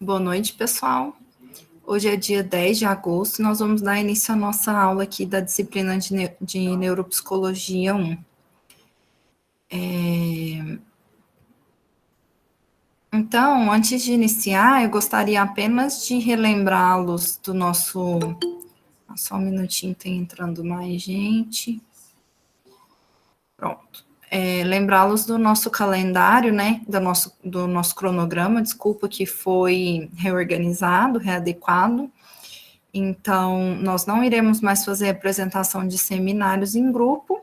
Boa noite, pessoal. Hoje é dia 10 de agosto e nós vamos dar início à nossa aula aqui da disciplina de Neuropsicologia 1. Então, antes de iniciar, eu gostaria apenas de relembrá-los do nosso... Só um minutinho, tem entrando mais gente. Pronto. Lembrá-los do nosso calendário, né, do nosso cronograma, desculpa, que foi reorganizado, readequado. Então, nós não iremos mais fazer apresentação de seminários em grupo,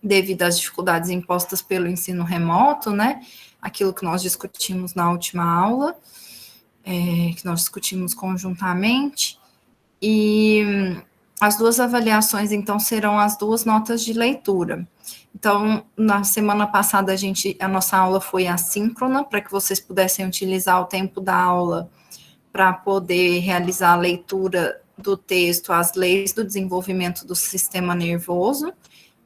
devido às dificuldades impostas pelo ensino remoto, né? Aquilo que nós discutimos na última aula, que nós discutimos conjuntamente. E as duas avaliações, então, serão as duas notas de leitura. Então, na semana passada, a nossa aula foi assíncrona, para que vocês pudessem utilizar o tempo da aula para poder realizar a leitura do texto As Leis do Desenvolvimento do Sistema Nervoso,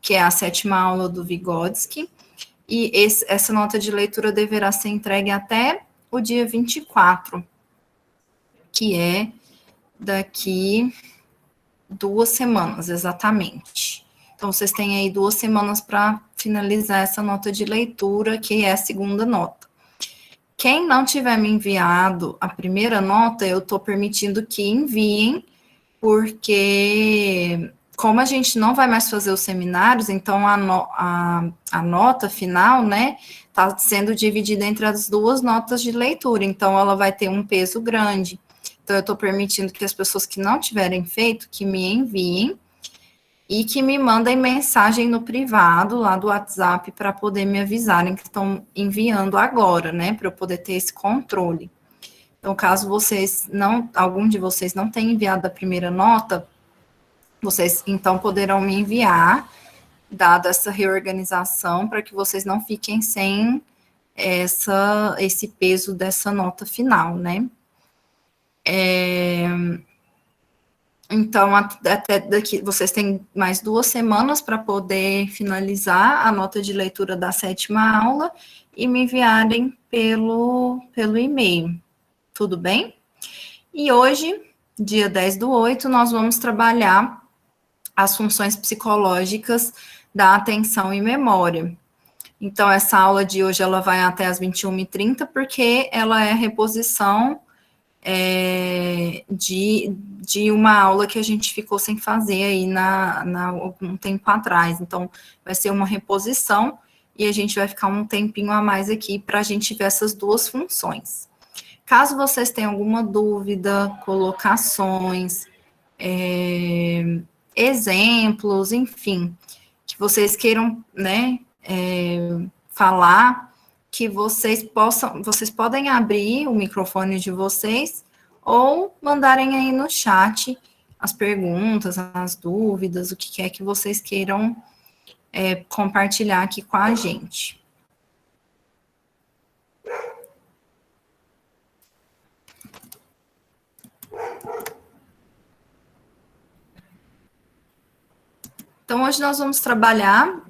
que é a 7ª aula do Vygotsky, e essa nota de leitura deverá ser entregue até o dia 24, que é daqui 2 semanas, exatamente. Então, vocês têm aí 2 semanas para finalizar essa nota de leitura, que é a segunda nota. Quem não tiver me enviado a primeira nota, eu estou permitindo que enviem, porque como a gente não vai mais fazer os seminários, então a nota final, né, está sendo dividida entre as duas notas de leitura, então ela vai ter um peso grande. Então, eu estou permitindo que as pessoas que não tiverem feito, que me enviem, e que me mandem mensagem no privado, lá do WhatsApp, para poder me avisarem que estão enviando agora, né, para eu poder ter esse controle. Então, caso algum de vocês não tenha enviado a primeira nota, vocês, então, poderão me enviar, dada essa reorganização, para que vocês não fiquem sem esse peso dessa nota final, né. Então, até daqui, vocês têm mais 2 semanas para poder finalizar a nota de leitura da 7ª aula e me enviarem pelo e-mail. Tudo bem? E hoje, dia 10/8, nós vamos trabalhar as funções psicológicas da atenção e memória. Então, essa aula de hoje, ela vai até as 21h30, porque ela é reposição de uma aula que a gente ficou sem fazer aí algum tempo atrás. Então, vai ser uma reposição e a gente vai ficar um tempinho a mais aqui para a gente ver essas duas funções. Caso vocês tenham alguma dúvida, colocações, exemplos, enfim, que vocês queiram, né, falar, que vocês podem abrir o microfone de vocês ou mandarem aí no chat as perguntas, as dúvidas, o que quer que vocês queiram compartilhar aqui com a gente. Então, hoje nós vamos trabalhar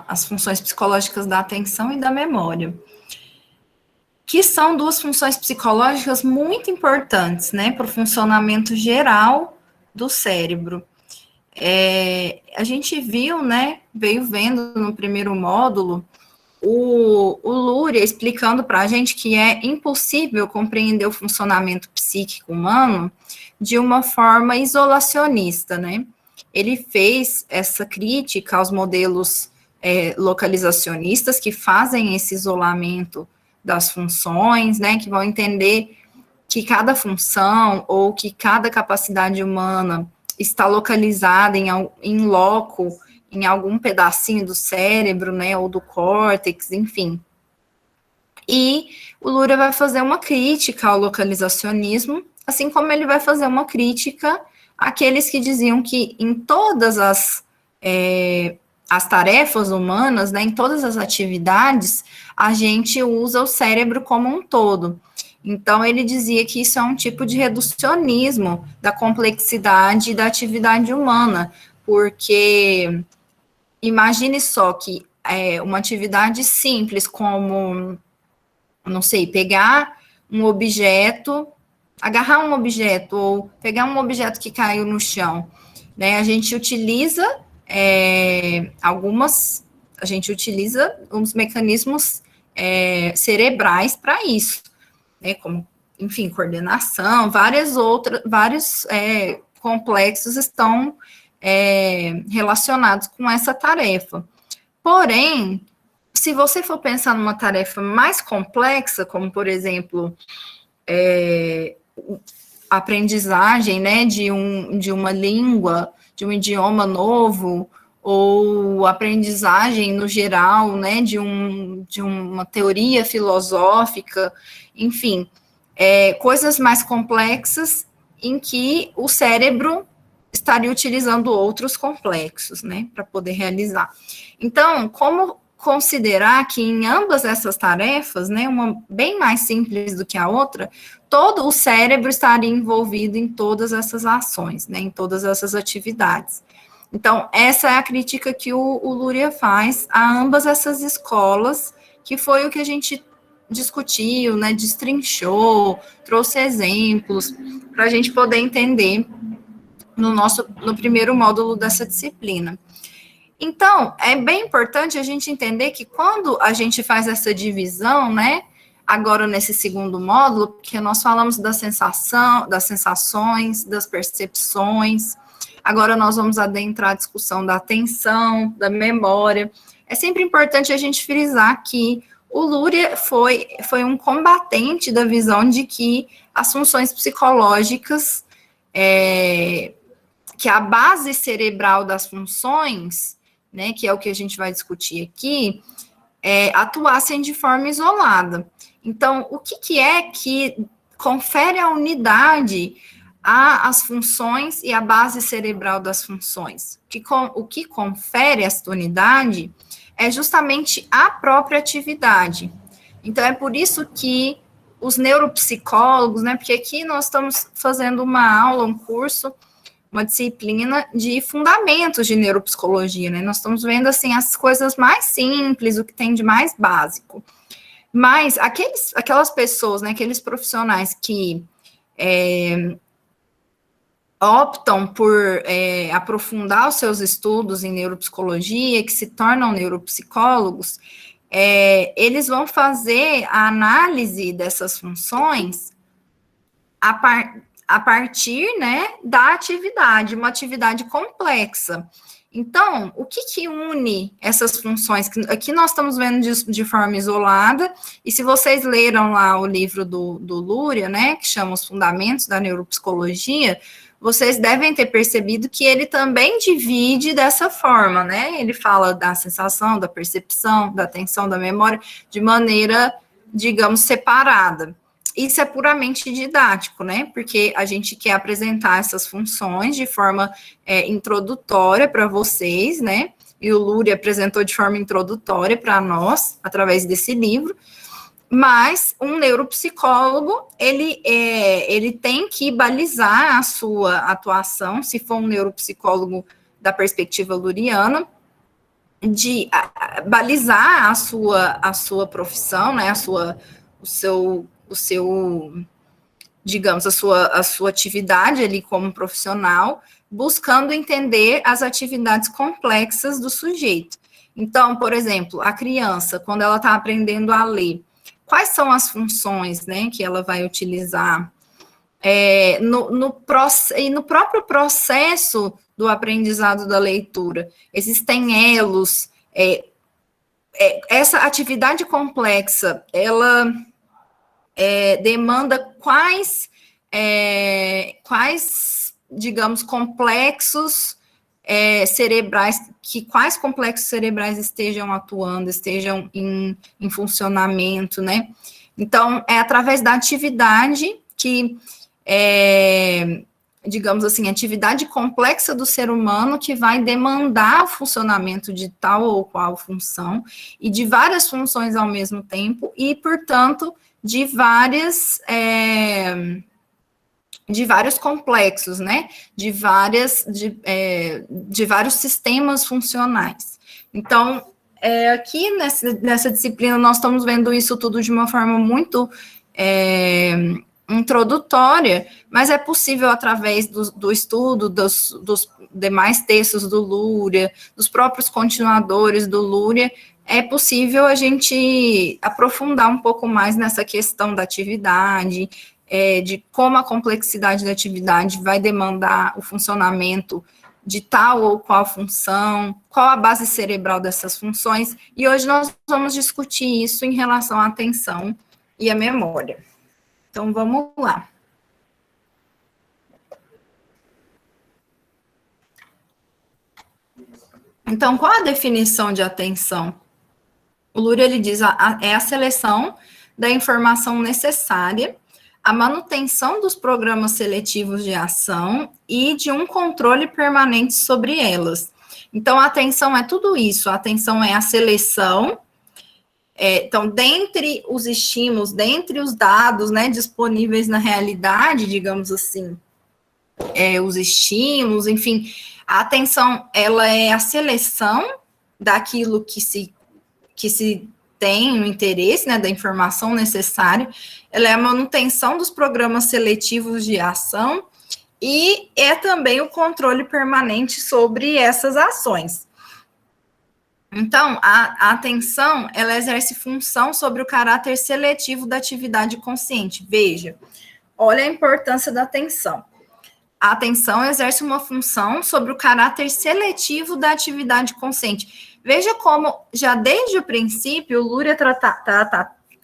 as funções psicológicas da atenção e da memória, que são duas funções psicológicas muito importantes, né, para o funcionamento geral do cérebro. A gente viu, né, veio vendo no primeiro módulo, o Luria explicando para a gente que é impossível compreender o funcionamento psíquico humano de uma forma isolacionista, né? Ele fez essa crítica aos modelos localizacionistas que fazem esse isolamento das funções, né, que vão entender que cada função ou que cada capacidade humana está localizada em loco, em algum pedacinho do cérebro, né, ou do córtex, enfim. E o Luria vai fazer uma crítica ao localizacionismo, assim como ele vai fazer uma crítica àqueles que diziam que em todas as tarefas humanas, né, em todas as atividades, a gente usa o cérebro como um todo. Então, ele dizia que isso é um tipo de reducionismo da complexidade da atividade humana, porque imagine só que uma atividade simples como não sei, pegar um objeto, agarrar um objeto, ou pegar um objeto que caiu no chão, né? A gente utiliza a gente utiliza uns mecanismos cerebrais para isso, né? Como, enfim, coordenação, vários complexos estão relacionados com essa tarefa. Porém, se você for pensar numa tarefa mais complexa, como, por exemplo, aprendizagem, né, de uma língua, de um idioma novo, ou aprendizagem no geral, né, de uma teoria filosófica, enfim, coisas mais complexas em que o cérebro estaria utilizando outros complexos, né, para poder realizar. Então, como considerar que em ambas essas tarefas, né, uma bem mais simples do que a outra, todo o cérebro estaria envolvido em todas essas ações, né, em todas essas atividades. Então, essa é a crítica que o Luria faz a ambas essas escolas, que foi o que a gente discutiu, né, destrinchou, trouxe exemplos, para a gente poder entender no primeiro módulo dessa disciplina. Então, é bem importante a gente entender que quando a gente faz essa divisão, né, agora nesse segundo módulo, porque nós falamos da sensação, das sensações, das percepções, agora nós vamos adentrar a discussão da atenção, da memória. É sempre importante a gente frisar que o Luria foi um combatente da visão de que as funções psicológicas, que a base cerebral das funções, né, que é o que a gente vai discutir aqui, atuassem de forma isolada. Então, o que é que confere a unidade às funções e à base cerebral das funções? O que confere essa unidade é justamente a própria atividade. Então, é por isso que os neuropsicólogos, né, porque aqui nós estamos fazendo uma aula, um curso, uma disciplina de fundamentos de neuropsicologia, né? Nós estamos vendo, assim, as coisas mais simples, o que tem de mais básico. Mas aquelas pessoas, né, aqueles profissionais que optam por aprofundar os seus estudos em neuropsicologia, que se tornam neuropsicólogos, eles vão fazer a análise dessas funções a partir, né, da atividade, uma atividade complexa. Então, o que une essas funções? Aqui nós estamos vendo de forma isolada, e se vocês leram lá o livro do Luria, né, que chama Os Fundamentos da Neuropsicologia, vocês devem ter percebido que ele também divide dessa forma, né? Ele fala da sensação, da percepção, da atenção, da memória, de maneira, digamos, separada. Isso é puramente didático, né? Porque a gente quer apresentar essas funções de forma introdutória para vocês, né? E o Luria apresentou de forma introdutória para nós, através desse livro. Mas um neuropsicólogo, ele tem que balizar a sua atuação, se for um neuropsicólogo da perspectiva luriana, de balizar a sua profissão, né? Digamos, a sua atividade ali como profissional, buscando entender as atividades complexas do sujeito. Então, por exemplo, a criança, quando ela está aprendendo a ler, quais são as funções, né, que ela vai utilizar no próprio processo do aprendizado da leitura? Existem elos, essa atividade complexa, ela demanda quais, digamos, complexos cerebrais, quais complexos cerebrais estejam atuando, estejam em funcionamento, né? Então, é através da atividade que, digamos assim, a atividade complexa do ser humano que vai demandar o funcionamento de tal ou qual função, e de várias funções ao mesmo tempo, e, portanto, de vários complexos, né? De vários sistemas funcionais. Então, Aqui nessa disciplina nós estamos vendo isso tudo de uma forma muito introdutória, mas é possível através do estudo dos demais textos do Luria, dos próprios continuadores do Luria, é possível a gente aprofundar um pouco mais nessa questão da atividade, de como a complexidade da atividade vai demandar o funcionamento de tal ou qual função, qual a base cerebral dessas funções, e hoje nós vamos discutir isso em relação à atenção e à memória. Então, vamos lá. Então, qual a definição de atenção? O Luria, ele diz, é a seleção da informação necessária, a manutenção dos programas seletivos de ação e de um controle permanente sobre elas. Então, a atenção é tudo isso. A atenção é a seleção. Então, dentre os estímulos, dentre os dados, né, disponíveis na realidade, digamos assim, os estímulos, enfim, a atenção, ela é a seleção daquilo que se tem o interesse, né, da informação necessária, ela é a manutenção dos programas seletivos de ação e é também o controle permanente sobre essas ações. Então, a atenção, ela exerce função sobre o caráter seletivo da atividade consciente. Veja, olha a importância da atenção. A atenção exerce uma função sobre o caráter seletivo da atividade consciente. Veja como, já desde o princípio, o Luria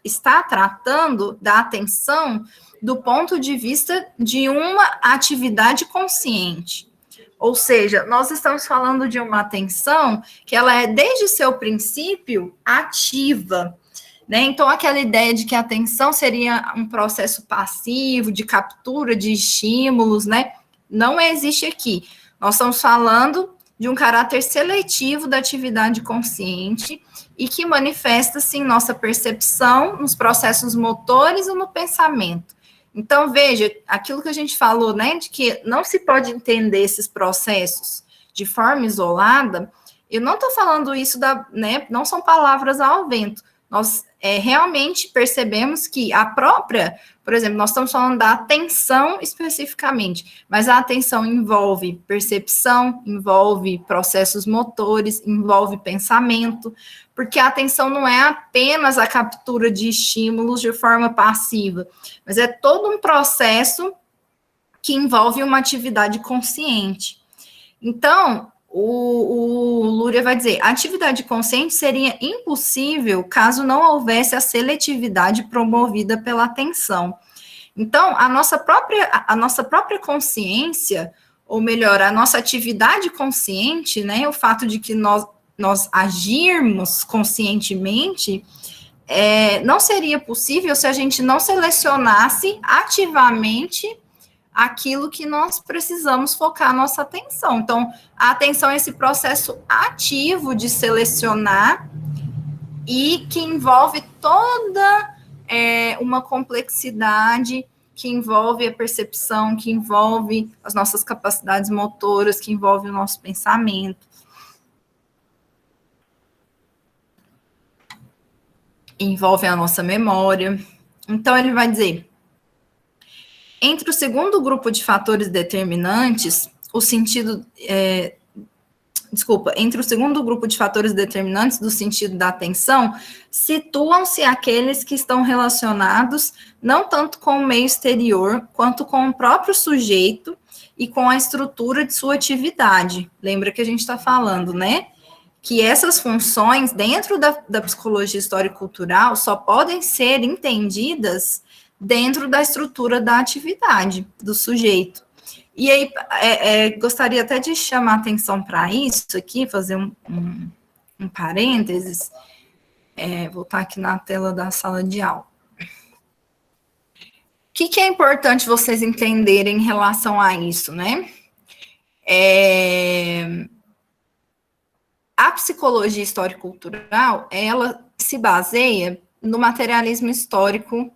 está tratando da atenção do ponto de vista de uma atividade consciente. Ou seja, nós estamos falando de uma atenção que ela é, desde seu princípio, ativa. Né? Então, aquela ideia de que a atenção seria um processo passivo, de captura de estímulos, né? Não existe aqui. Nós estamos falando de um caráter seletivo da atividade consciente e que manifesta-se em nossa percepção, nos processos motores ou no pensamento. Então, veja, aquilo que a gente falou, né, de que não se pode entender esses processos de forma isolada, eu não estou falando isso, né, não são palavras ao vento. Nós realmente percebemos que a própria, por exemplo, nós estamos falando da atenção especificamente, mas a atenção envolve percepção, envolve processos motores, envolve pensamento, porque a atenção não é apenas a captura de estímulos de forma passiva, mas é todo um processo que envolve uma atividade consciente. Então, o Luria vai dizer, a atividade consciente seria impossível caso não houvesse a seletividade promovida pela atenção. Então, a nossa própria consciência, ou melhor, a nossa atividade consciente, né, o fato de que nós agirmos conscientemente, não seria possível se a gente não selecionasse ativamente aquilo que nós precisamos focar a nossa atenção. Então, a atenção é esse processo ativo de selecionar e que envolve toda uma complexidade, que envolve a percepção, que envolve as nossas capacidades motoras, que envolve o nosso pensamento. Envolve a nossa memória. Então, ele vai dizer, entre o segundo grupo de fatores determinantes, entre o segundo grupo de fatores determinantes do sentido da atenção, situam-se aqueles que estão relacionados não tanto com o meio exterior, quanto com o próprio sujeito e com a estrutura de sua atividade. Lembra que a gente está falando, né? Que essas funções, dentro da psicologia histórico-cultural, só podem ser entendidas dentro da estrutura da atividade do sujeito. E aí, gostaria até de chamar a atenção para isso aqui, fazer um parênteses, voltar aqui na tela da sala de aula. O que é importante vocês entenderem em relação a isso, né? A psicologia histórico-cultural, ela se baseia no materialismo histórico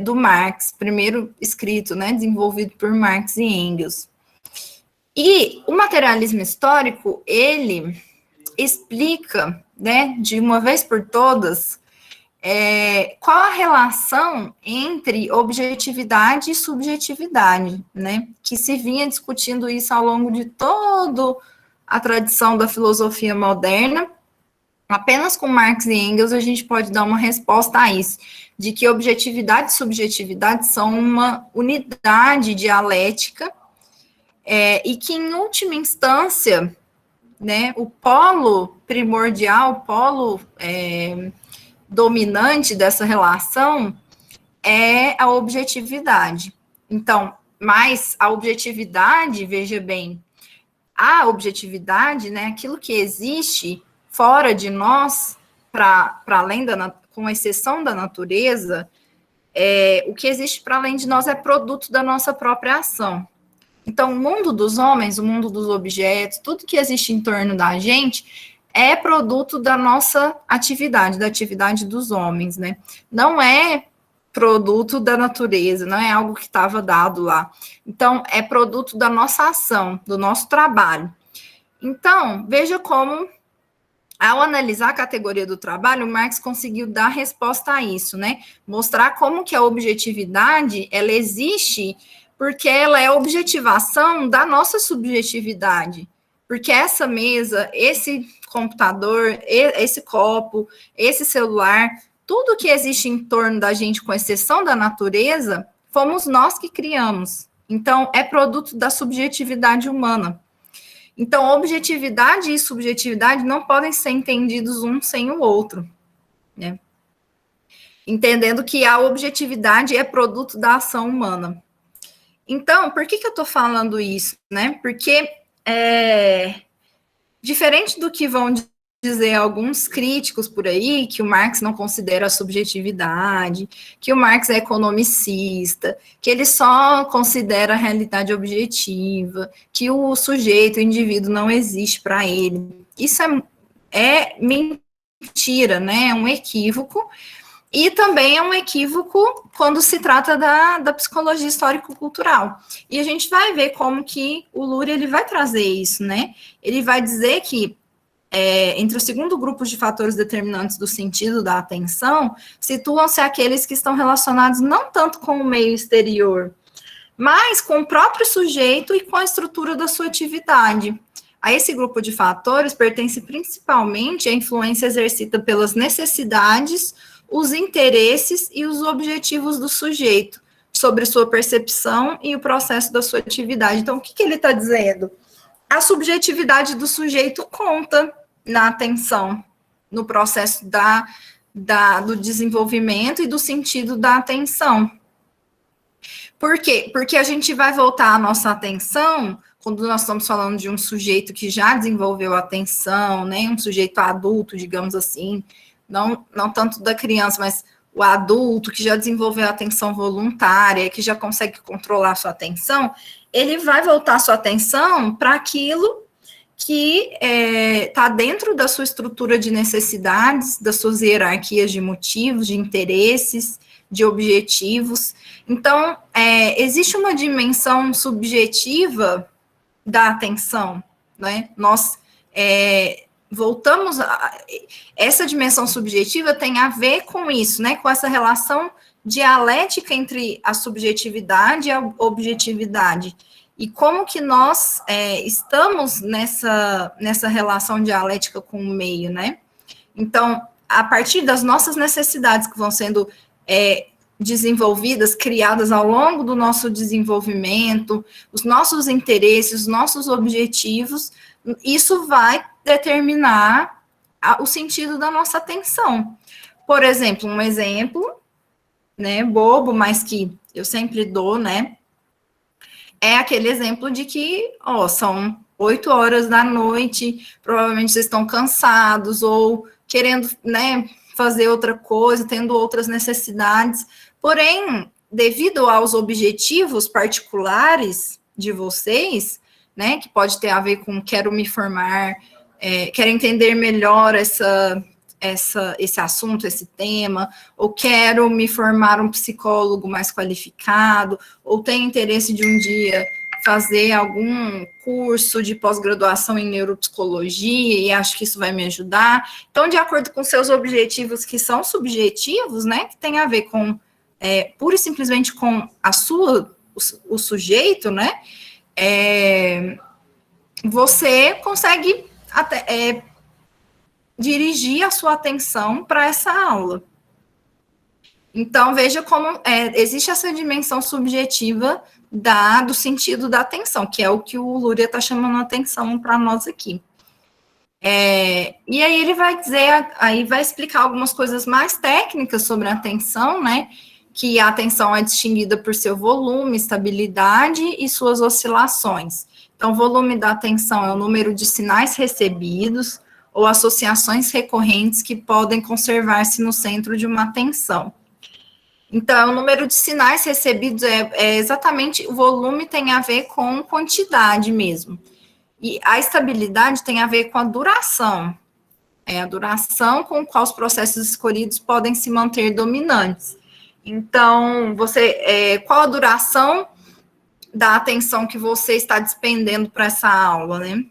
do Marx, primeiro escrito, né, desenvolvido por Marx e Engels. E o materialismo histórico, ele explica, né, de uma vez por todas, qual a relação entre objetividade e subjetividade, né? Que se vinha discutindo isso ao longo de toda a tradição da filosofia moderna. Apenas com Marx e Engels a gente pode dar uma resposta a isso, de que objetividade e subjetividade são uma unidade dialética, e que, em última instância, né, o polo primordial, o polo dominante dessa relação é a objetividade. Então, mas a objetividade, veja bem, a objetividade, né, aquilo que existe fora de nós, para além com exceção da natureza, o que existe para além de nós é produto da nossa própria ação. Então, o mundo dos homens, o mundo dos objetos, tudo que existe em torno da gente é produto da nossa atividade, da atividade dos homens, né? Não é produto da natureza, não é algo que estava dado lá. Então, é produto da nossa ação, do nosso trabalho. Então, veja como, ao analisar a categoria do trabalho, Marx conseguiu dar resposta a isso, né? Mostrar como que a objetividade, ela existe porque ela é a objetivação da nossa subjetividade. Porque essa mesa, esse computador, esse copo, esse celular, tudo que existe em torno da gente, com exceção da natureza, fomos nós que criamos. Então, é produto da subjetividade humana. Então, objetividade e subjetividade não podem ser entendidos um sem o outro, né? Entendendo que a objetividade é produto da ação humana. Então, por que eu estou falando isso, né? Porque, diferente do que vão dizer alguns críticos por aí, que o Marx não considera a subjetividade, que o Marx é economicista, que ele só considera a realidade objetiva, que o sujeito, o indivíduo, não existe para ele. Isso é mentira, né? É um equívoco. E também é um equívoco quando se trata da psicologia histórico-cultural. E a gente vai ver como que o Luria ele vai trazer isso, né? Ele vai dizer que entre o segundo grupo de fatores determinantes do sentido da atenção, situam-se aqueles que estão relacionados não tanto com o meio exterior, mas com o próprio sujeito e com a estrutura da sua atividade. A esse grupo de fatores pertence principalmente a influência exercida pelas necessidades, os interesses e os objetivos do sujeito sobre sua percepção e o processo da sua atividade. Então, o que ele está dizendo? A subjetividade do sujeito conta na atenção, no processo do desenvolvimento e do sentido da atenção. Por quê? Porque a gente vai voltar a nossa atenção quando nós estamos falando de um sujeito que já desenvolveu a atenção, né, um sujeito adulto, digamos assim, não tanto da criança, mas o adulto que já desenvolveu a atenção voluntária, que já consegue controlar a sua atenção, ele vai voltar a sua atenção para aquilo que está dentro da sua estrutura de necessidades, das suas hierarquias de motivos, de interesses, de objetivos. Então, existe uma dimensão subjetiva da atenção, né? Nós voltamos essa dimensão subjetiva tem a ver com isso, né? Com essa relação dialética entre a subjetividade e a objetividade. E como que nós estamos nessa relação dialética com o meio, né? Então, a partir das nossas necessidades que vão sendo desenvolvidas, criadas ao longo do nosso desenvolvimento, os nossos interesses, os nossos objetivos, isso vai determinar o sentido da nossa atenção. Por exemplo, um exemplo, né, bobo, mas que eu sempre dou, né, é aquele exemplo de que, são 8 horas da noite, provavelmente vocês estão cansados ou querendo, né, fazer outra coisa, tendo outras necessidades, porém, devido aos objetivos particulares de vocês, né, que pode ter a ver com quero me formar, quero entender melhor esse assunto, esse tema, ou quero me formar um psicólogo mais qualificado, ou tenho interesse de um dia fazer algum curso de pós-graduação em neuropsicologia e acho que isso vai me ajudar. Então, de acordo com seus objetivos que são subjetivos, né, que tem a ver com, pura e simplesmente com o sujeito, né, você consegue dirigir a sua atenção para essa aula. Então, veja como existe essa dimensão subjetiva do sentido da atenção, que é o que o Luria está chamando a atenção para nós aqui. E aí ele vai dizer, aí vai explicar algumas coisas mais técnicas sobre a atenção, né? Que a atenção é distinguida por seu volume, estabilidade e suas oscilações. Então, o volume da atenção é o número de sinais recebidos ou associações recorrentes que podem conservar-se no centro de uma atenção. Então, o número de sinais recebidos é exatamente, o volume tem a ver com quantidade mesmo. E a estabilidade tem a ver com a duração. A duração com qual os processos escolhidos podem se manter dominantes. Então, qual a duração da atenção que você está despendendo para essa aula, né?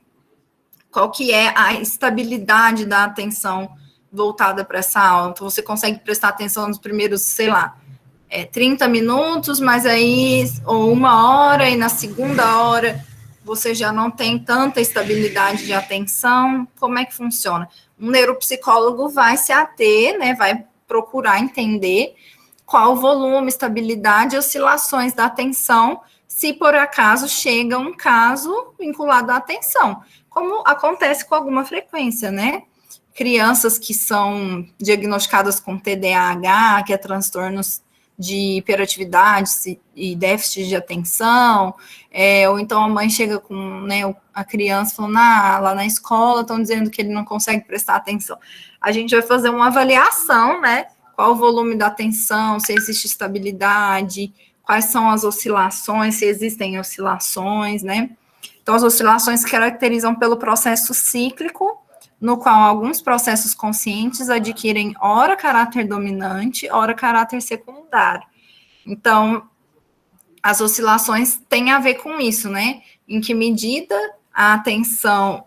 Qual que é a estabilidade da atenção voltada para essa aula? Então, você consegue prestar atenção nos primeiros, sei lá, 30 minutos, mas aí, ou 1 hora, e na segunda hora você já não tem tanta estabilidade de atenção. Como é que funciona? Um neuropsicólogo vai se ater, né, vai procurar entender qual o volume, estabilidade e oscilações da atenção, se por acaso chega um caso vinculado à atenção, como acontece com alguma frequência, né? Crianças que são diagnosticadas com TDAH, que é transtornos de hiperatividade e déficit de atenção, ou então a mãe chega com, né, a criança falando, lá na escola estão dizendo que ele não consegue prestar atenção. A gente vai fazer uma avaliação, né, qual o volume da atenção, se existe estabilidade, quais são as oscilações, se existem oscilações, né. Então, as oscilações se caracterizam pelo processo cíclico, no qual alguns processos conscientes adquirem ora caráter dominante, ora caráter secundário. Então, as oscilações têm a ver com isso, né? Em que medida a atenção,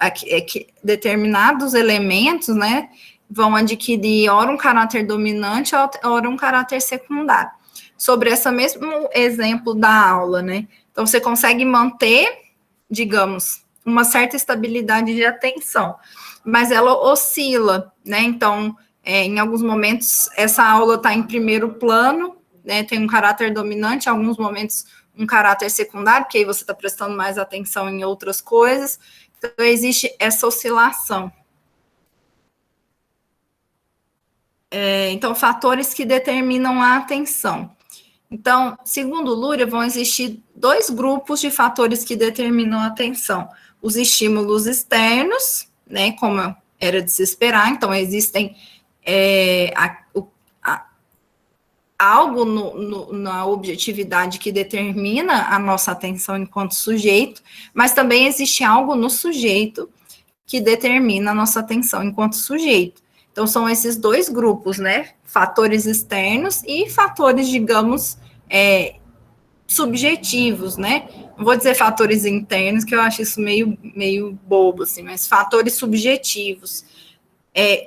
que determinados elementos, né, vão adquirir ora um caráter dominante, ora um caráter secundário. Sobre esse mesmo exemplo da aula, né? Então, você consegue manter, digamos, uma certa estabilidade de atenção, mas ela oscila, né? Então, em alguns momentos, essa aula está em primeiro plano, né? Tem um caráter dominante, em alguns momentos, um caráter secundário, porque aí você está prestando mais atenção em outras coisas. Então, existe essa oscilação. Então, fatores que determinam a atenção. Então, segundo Luria, vão existir 2 grupos de fatores que determinam a atenção. Os estímulos externos, né, como era de se esperar, então existem algo na objetividade que determina a nossa atenção enquanto sujeito, mas também existe algo no sujeito que determina a nossa atenção enquanto sujeito. Então, são esses 2 grupos, né, fatores externos e fatores, digamos, subjetivos, né? Não vou dizer fatores internos, que eu acho isso meio bobo, assim, mas fatores subjetivos,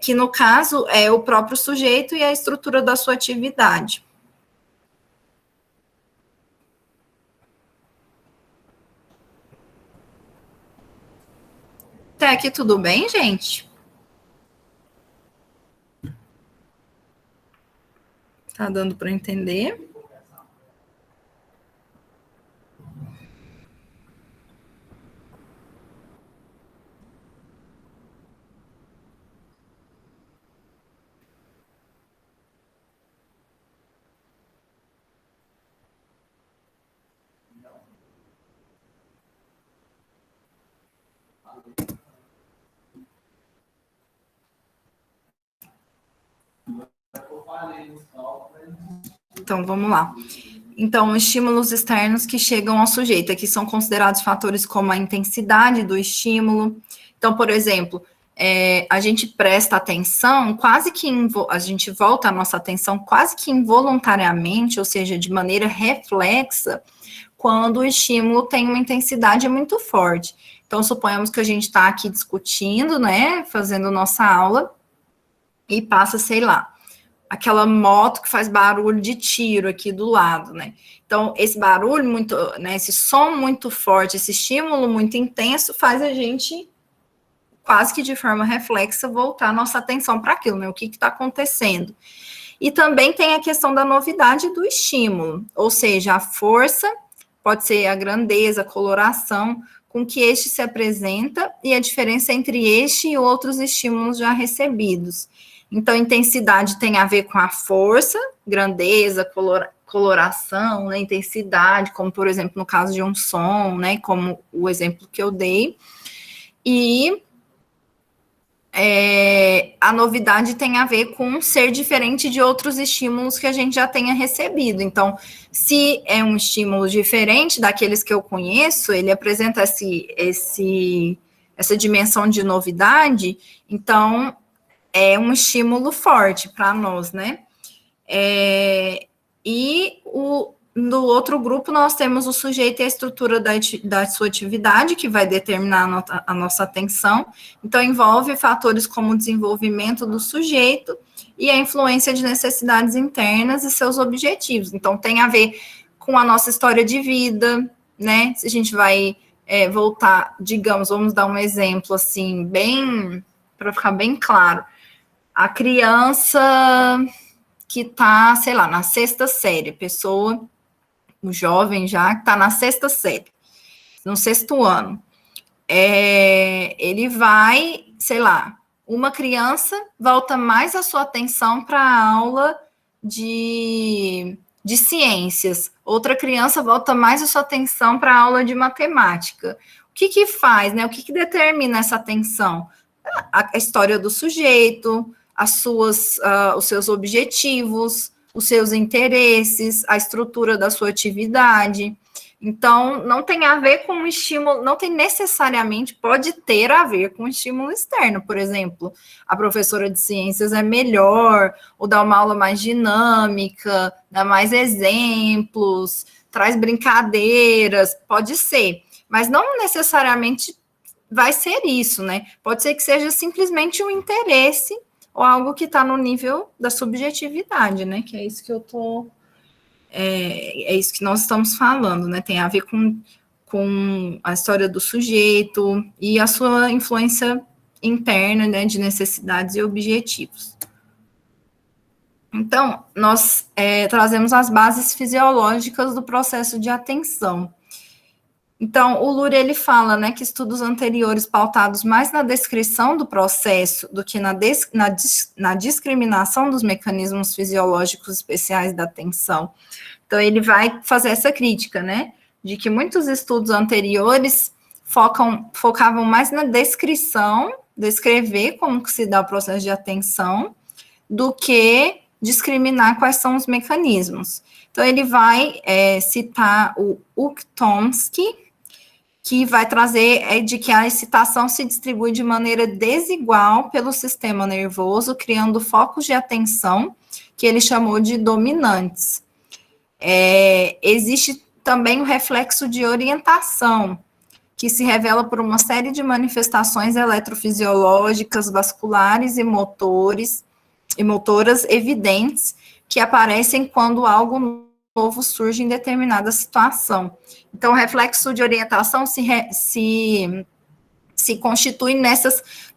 que no caso é o próprio sujeito e a estrutura da sua atividade. Até aqui tudo bem, gente? Tá dando para entender? Então, vamos lá. Então, estímulos externos que chegam ao sujeito, aqui são considerados fatores como a intensidade do estímulo. Então, por exemplo, a gente presta atenção, a gente volta a nossa atenção quase que involuntariamente, ou seja, de maneira reflexa, quando o estímulo tem uma intensidade muito forte. Então, suponhamos que a gente está aqui discutindo, né, fazendo nossa aula, e passa, sei lá, aquela moto que faz barulho de tiro aqui do lado, né? Então, esse barulho muito, né, esse som muito forte, esse estímulo muito intenso faz a gente quase que de forma reflexa voltar a nossa atenção para aquilo, né? O que está acontecendo? E também tem a questão da novidade do estímulo, ou seja, a força, pode ser a grandeza, a coloração com que este se apresenta e a diferença entre este e outros estímulos já recebidos. Então, intensidade tem a ver com a força, grandeza, coloração, né, intensidade, como, por exemplo, no caso de um som, né, como o exemplo que eu dei. E a novidade tem a ver com ser diferente de outros estímulos que a gente já tenha recebido. Então, se é um estímulo diferente daqueles que eu conheço, ele apresenta essa dimensão de novidade, então é um estímulo forte para nós, né? No outro grupo, nós temos o sujeito e a estrutura da sua atividade, que vai determinar a nossa atenção. Então, envolve fatores como o desenvolvimento do sujeito e a influência de necessidades internas e seus objetivos. Então, tem a ver com a nossa história de vida, né? Se a gente vai voltar, digamos, vamos dar um exemplo, assim, bem, para ficar bem claro. A criança que está, sei lá, na 6ª série, pessoa, o jovem já que está na 6ª série, no 6º ano, ele vai, sei lá, uma criança volta mais a sua atenção para a aula de ciências, outra criança volta mais a sua atenção para a aula de matemática. O que faz, né? O que determina essa atenção? A história do sujeito, os seus objetivos, os seus interesses, a estrutura da sua atividade. Então, não tem a ver com o estímulo, não tem necessariamente, pode ter a ver com o estímulo externo. Por exemplo, a professora de ciências é melhor, ou dá uma aula mais dinâmica, dá mais exemplos, traz brincadeiras, pode ser, mas não necessariamente vai ser isso, né? Pode ser que seja simplesmente um interesse ou algo que está no nível da subjetividade, né? Que é isso que eu tô... É isso que nós estamos falando, né? Tem a ver com a história do sujeito e a sua influência interna, né? De necessidades e objetivos. Então, nós trazemos as bases fisiológicas do processo de atenção. Então, o Luria, ele fala, né, que estudos anteriores pautados mais na descrição do processo do que na discriminação dos mecanismos fisiológicos especiais da atenção. Então, ele vai fazer essa crítica, né, de que muitos estudos anteriores focavam mais na descrição, descrever como que se dá o processo de atenção, do que discriminar quais são os mecanismos. Então, ele vai citar o Ukhtomsky, que vai trazer de que a excitação se distribui de maneira desigual pelo sistema nervoso, criando focos de atenção, que ele chamou de dominantes. Existe também o reflexo de orientação, que se revela por uma série de manifestações eletrofisiológicas, vasculares e motoras evidentes, que aparecem quando algo novo surge em determinada situação. Então, o reflexo de orientação se constitui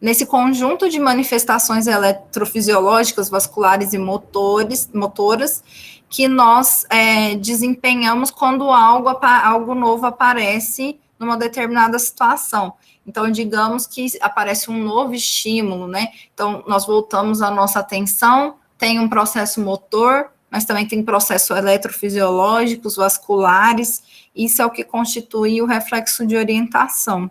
nesse conjunto de manifestações eletrofisiológicas, vasculares e motoras que nós desempenhamos quando algo novo aparece numa determinada situação. Então, digamos que aparece um novo estímulo, né? Então, nós voltamos a nossa atenção, tem um processo motor, mas também tem processos eletrofisiológicos, vasculares, isso é o que constitui o reflexo de orientação.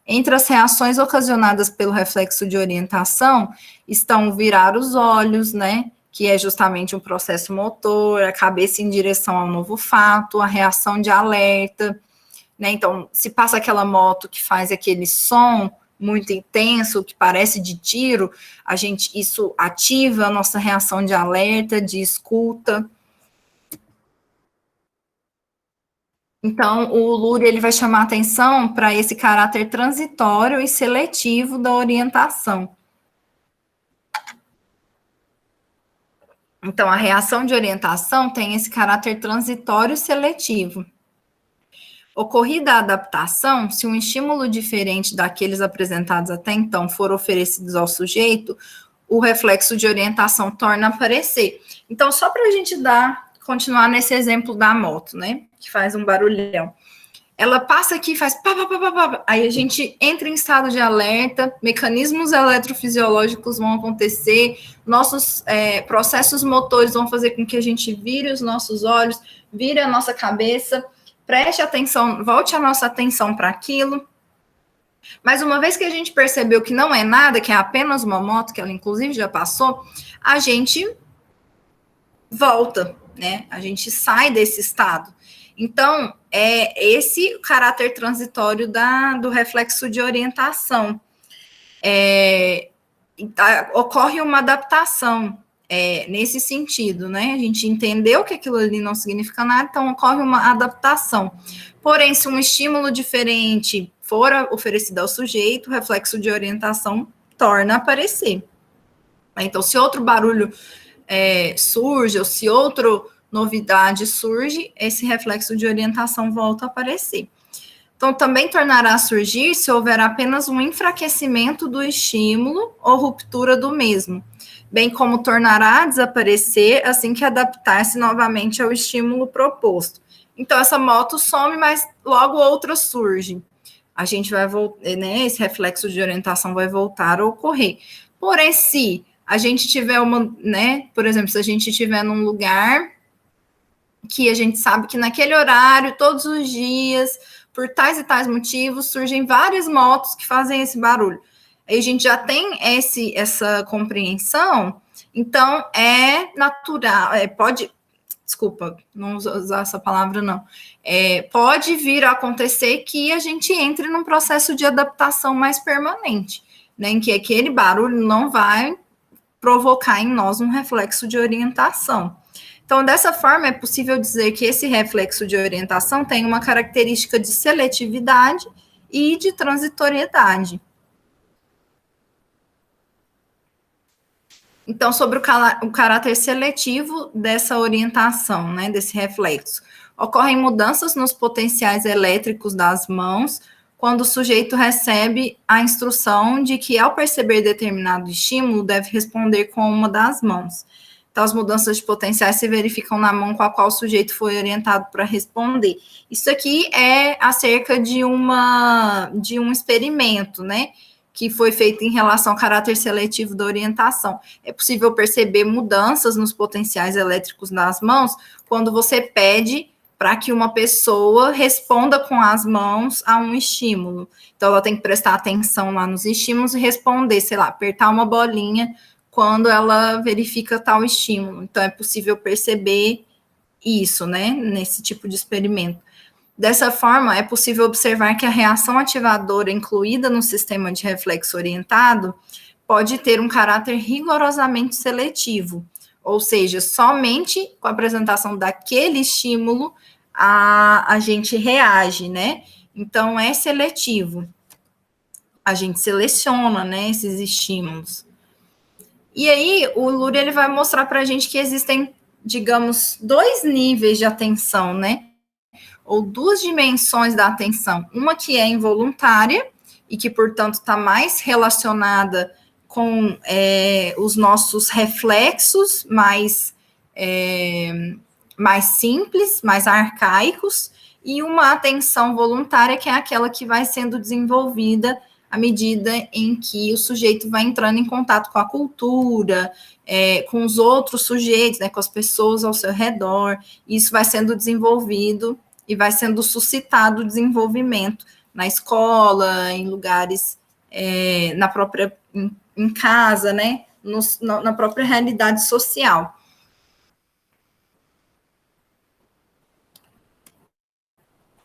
Entre as reações ocasionadas pelo reflexo de orientação estão virar os olhos, né, que é justamente um processo motor, a cabeça em direção ao novo fato, a reação de alerta, né, então, se passa aquela moto que faz aquele som muito intenso, que parece de tiro, isso ativa a nossa reação de alerta, de escuta. Então, o Luria ele vai chamar atenção para esse caráter transitório e seletivo da orientação. Então, a reação de orientação tem esse caráter transitório e seletivo. Ocorrida a adaptação, se um estímulo diferente daqueles apresentados até então for oferecidos ao sujeito, o reflexo de orientação torna a aparecer. Então, só para a gente continuar nesse exemplo da moto, né, que faz um barulhão. Ela passa aqui e faz pá, pá, pá, pá, pá. Aí a gente entra em estado de alerta, mecanismos eletrofisiológicos vão acontecer, nossos processos motores vão fazer com que a gente vire os nossos olhos, vire a nossa cabeça, preste atenção, volte a nossa atenção para aquilo. Mas uma vez que a gente percebeu que não é nada, que é apenas uma moto, que ela inclusive já passou, a gente volta, né? A gente sai desse estado. Então, é esse o caráter transitório do reflexo de orientação. Ocorre uma adaptação nesse sentido, né? A gente entendeu que aquilo ali não significa nada, então ocorre uma adaptação. Porém, se um estímulo diferente for oferecido ao sujeito, o reflexo de orientação torna a aparecer. Então, se outro barulho surge, ou se outra novidade surge, esse reflexo de orientação volta a aparecer. Então, também tornará a surgir se houver apenas um enfraquecimento do estímulo ou ruptura do mesmo, bem como tornará a desaparecer assim que adaptar-se novamente ao estímulo proposto. Então, essa moto some, mas logo outra surge. A gente vai voltar, né, esse reflexo de orientação vai voltar a ocorrer. Porém, se a gente tiver por exemplo, se a gente estiver num lugar que a gente sabe que naquele horário, todos os dias, por tais e tais motivos, surgem várias motos que fazem esse barulho. Aí a gente já tem essa compreensão, então é natural, desculpa, não usar essa palavra não, pode vir a acontecer que a gente entre num processo de adaptação mais permanente, né, em que aquele barulho não vai provocar em nós um reflexo de orientação. Então, dessa forma, é possível dizer que esse reflexo de orientação tem uma característica de seletividade e de transitoriedade. Então, sobre o caráter seletivo dessa orientação, né, desse reflexo, ocorrem mudanças nos potenciais elétricos das mãos quando o sujeito recebe a instrução de que, ao perceber determinado estímulo, deve responder com uma das mãos. Então, as mudanças de potenciais se verificam na mão com a qual o sujeito foi orientado para responder. Isso aqui é acerca de um experimento, né, que foi feito em relação ao caráter seletivo da orientação. É possível perceber mudanças nos potenciais elétricos das mãos quando você pede para que uma pessoa responda com as mãos a um estímulo. Então, ela tem que prestar atenção lá nos estímulos e responder, sei lá, apertar uma bolinha quando ela verifica tal estímulo. Então, é possível perceber isso, né, nesse tipo de experimento. Dessa forma, é possível observar que a reação ativadora incluída no sistema de reflexo orientado pode ter um caráter rigorosamente seletivo, ou seja, somente com a apresentação daquele estímulo a gente reage, né? Então, é seletivo. A gente seleciona, né, esses estímulos. E aí, o Luria ele vai mostrar para a gente que existem, digamos, dois níveis de atenção, né? Ou duas dimensões da atenção. Uma que é involuntária e que, portanto, está mais relacionada com os nossos reflexos mais simples, mais arcaicos, e uma atenção voluntária, que é aquela que vai sendo desenvolvida à medida em que o sujeito vai entrando em contato com a cultura, com os outros sujeitos, né, com as pessoas ao seu redor, e isso vai sendo desenvolvido e vai sendo suscitado o desenvolvimento na escola, em lugares, na própria, em casa, né, na própria realidade social.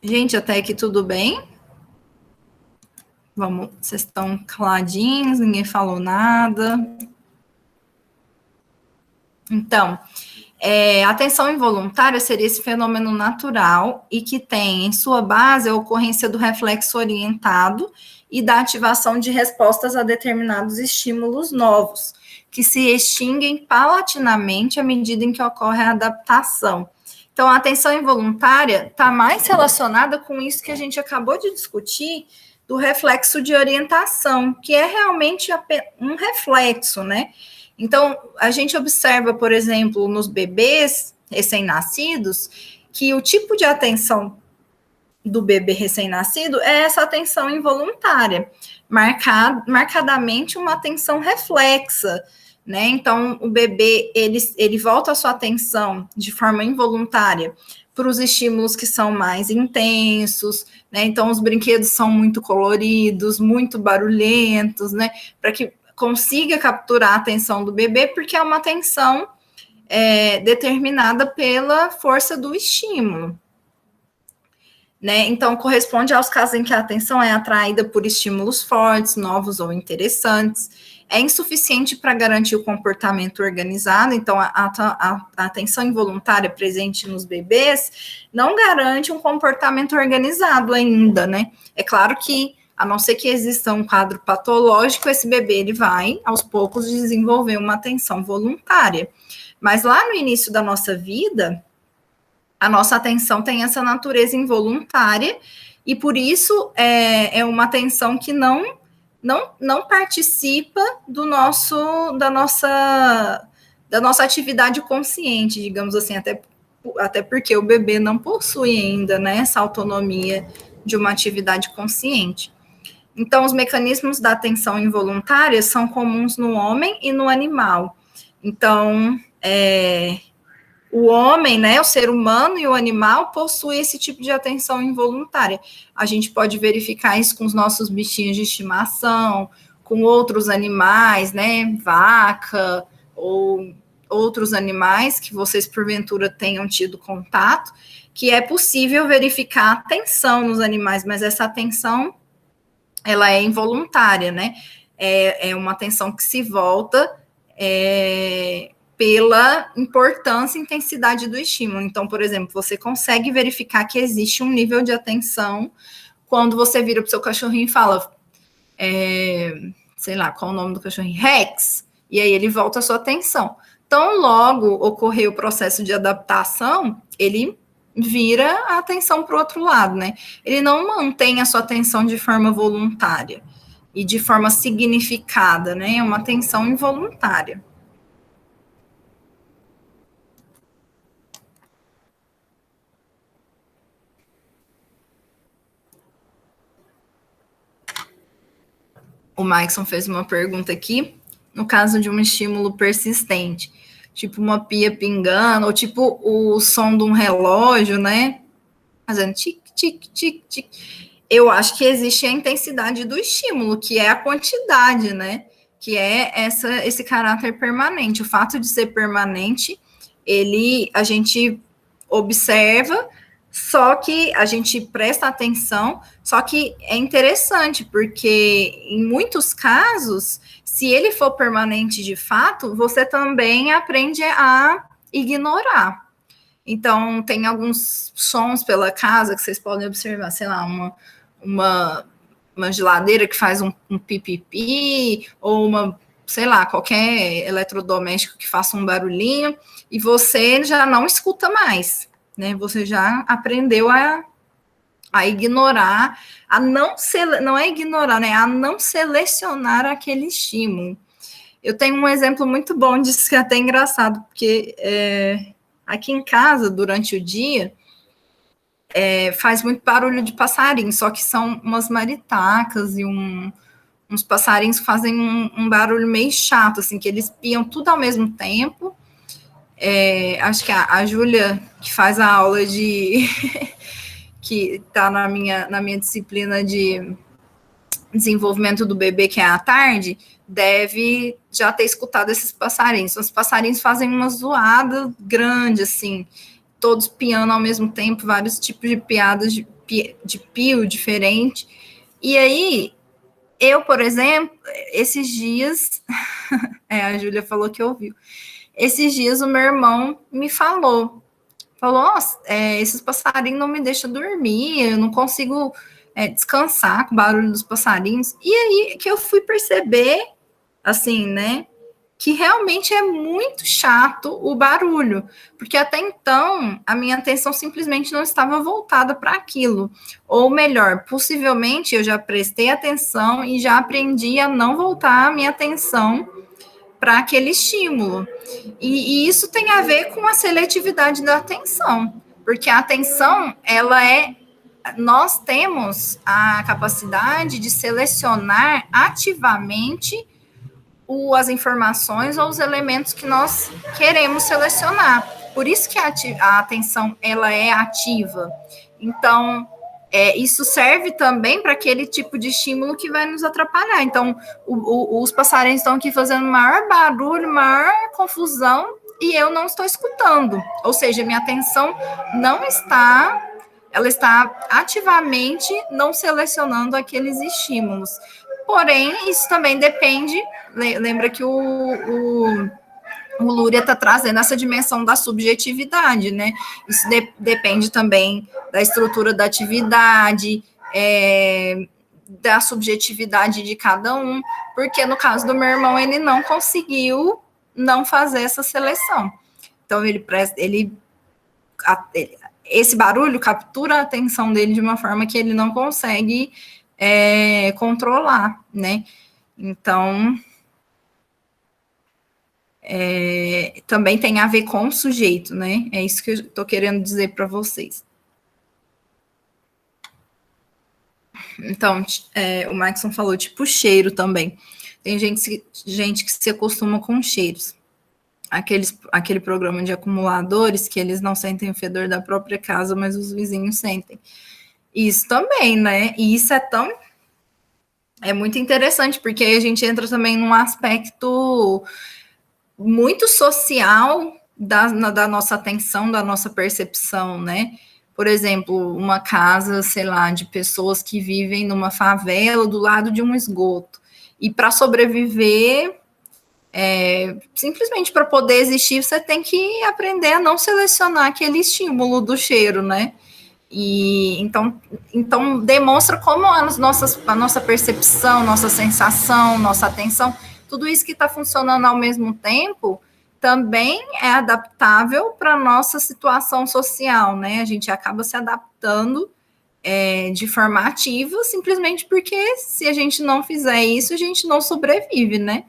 Gente, até aqui tudo bem? Vamos, vocês estão caladinhos, ninguém falou nada. Então, A atenção involuntária seria esse fenômeno natural e que tem em sua base a ocorrência do reflexo orientado e da ativação de respostas a determinados estímulos novos, que se extinguem paulatinamente à medida em que ocorre a adaptação. Então, a atenção involuntária está mais relacionada com isso que a gente acabou de discutir, do reflexo de orientação, que é realmente um reflexo, né? Então, a gente observa, por exemplo, nos bebês recém-nascidos, que o tipo de atenção do bebê recém-nascido é essa atenção involuntária, marcadamente uma atenção reflexa, né? Então, o bebê, ele volta a sua atenção de forma involuntária para os estímulos que são mais intensos, né? Então, os brinquedos são muito coloridos, muito barulhentos, né? Para que consiga capturar a atenção do bebê, porque é uma atenção determinada pela força do estímulo. Né? Então, corresponde aos casos em que a atenção é atraída por estímulos fortes, novos ou interessantes, é insuficiente para garantir o comportamento organizado, então a atenção involuntária presente nos bebês não garante um comportamento organizado ainda, né? É claro que, a não ser que exista um quadro patológico, esse bebê ele vai, aos poucos, desenvolver uma atenção voluntária. Mas lá no início da nossa vida, a nossa atenção tem essa natureza involuntária, e por isso é uma atenção que não participa da nossa atividade consciente, digamos assim, até porque o bebê não possui ainda, né, essa autonomia de uma atividade consciente. Então, os mecanismos da atenção involuntária são comuns no homem e no animal. Então, o homem, né, o ser humano e o animal possuem esse tipo de atenção involuntária. A gente pode verificar isso com os nossos bichinhos de estimação, com outros animais, né, vaca ou outros animais que vocês porventura tenham tido contato, que é possível verificar atenção nos animais, mas essa atenção, ela é involuntária, né? É uma atenção que se volta pela importância e intensidade do estímulo. Então, por exemplo, você consegue verificar que existe um nível de atenção quando você vira para o seu cachorrinho e fala, sei lá, qual é o nome do cachorrinho? Rex, e aí ele volta a sua atenção. Então, logo ocorreu o processo de adaptação, ele vira a atenção para o outro lado, né? Ele não mantém a sua atenção de forma voluntária e de forma significada, né? É uma atenção involuntária. O Maikson fez uma pergunta aqui, no caso de um estímulo persistente, tipo uma pia pingando, ou tipo o som de um relógio, né? Fazendo tic, tic, tic, tic. Eu acho que existe a intensidade do estímulo, que é a quantidade, né? Que é esse caráter permanente. O fato de ser permanente, a gente observa, só que a gente presta atenção, só que é interessante, porque em muitos casos, se ele for permanente de fato, você também aprende a ignorar. Então, tem alguns sons pela casa que vocês podem observar, sei lá, uma geladeira que faz um pipipi, ou sei lá, qualquer eletrodoméstico que faça um barulhinho, e você já não escuta mais, né? Você já aprendeu a ignorar, não é ignorar, né? A não selecionar aquele estímulo. Eu tenho um exemplo muito bom disso, que é até engraçado, porque aqui em casa, durante o dia, faz muito barulho de passarinho, só que são umas maritacas e uns passarinhos que fazem um barulho meio chato, assim, que eles piam tudo ao mesmo tempo. Acho que a Júlia, que faz a aula que está na minha disciplina de desenvolvimento do bebê, que é à tarde, deve já ter escutado esses passarinhos. Os passarinhos fazem uma zoada grande, assim, todos piando ao mesmo tempo, vários tipos de piadas de pio diferente. E aí, eu, por exemplo, esses dias, a Júlia falou que ouviu. Esses dias o meu irmão me falou, nossa, esses passarinhos não me deixam dormir, eu não consigo descansar com o barulho dos passarinhos. E aí que eu fui perceber, assim, né, que realmente é muito chato o barulho, porque até então a minha atenção simplesmente não estava voltada para aquilo. Ou melhor, possivelmente eu já prestei atenção e já aprendi a não voltar a minha atenção para aquele estímulo. E isso tem a ver com a seletividade da atenção, porque a atenção, nós temos a capacidade de selecionar ativamente as informações ou os elementos que nós queremos selecionar. Por isso que a atenção ela é ativa. Então, isso serve também para aquele tipo de estímulo que vai nos atrapalhar. Então, os passarinhos estão aqui fazendo maior barulho, maior confusão, e eu não estou escutando. Ou seja, minha atenção não está, ela está ativamente não selecionando aqueles estímulos. Porém, isso também depende, lembra que o Luria está trazendo essa dimensão da subjetividade, né? Isso depende também da estrutura da atividade, da subjetividade de cada um, porque no caso do meu irmão, ele não conseguiu não fazer essa seleção. Então, esse barulho captura a atenção dele de uma forma que ele não consegue controlar, né? Então, também tem a ver com o sujeito, né? É isso que eu estou querendo dizer para vocês. Então, o Maxson falou, tipo, cheiro também. Tem gente que se acostuma com cheiros. Aquele programa de acumuladores que eles não sentem o fedor da própria casa, mas os vizinhos sentem. Isso também, né? E isso é muito interessante, porque aí a gente entra também num aspecto muito social da nossa atenção, da nossa percepção, né? Por exemplo, uma casa, sei lá, de pessoas que vivem numa favela do lado de um esgoto. E para sobreviver, simplesmente para poder existir, você tem que aprender a não selecionar aquele estímulo do cheiro, né? E então demonstra como a nossa percepção, nossa sensação, nossa atenção, tudo isso que está funcionando ao mesmo tempo também é adaptável para a nossa situação social, né? A gente acaba se adaptando de forma ativa, simplesmente porque se a gente não fizer isso, a gente não sobrevive, né?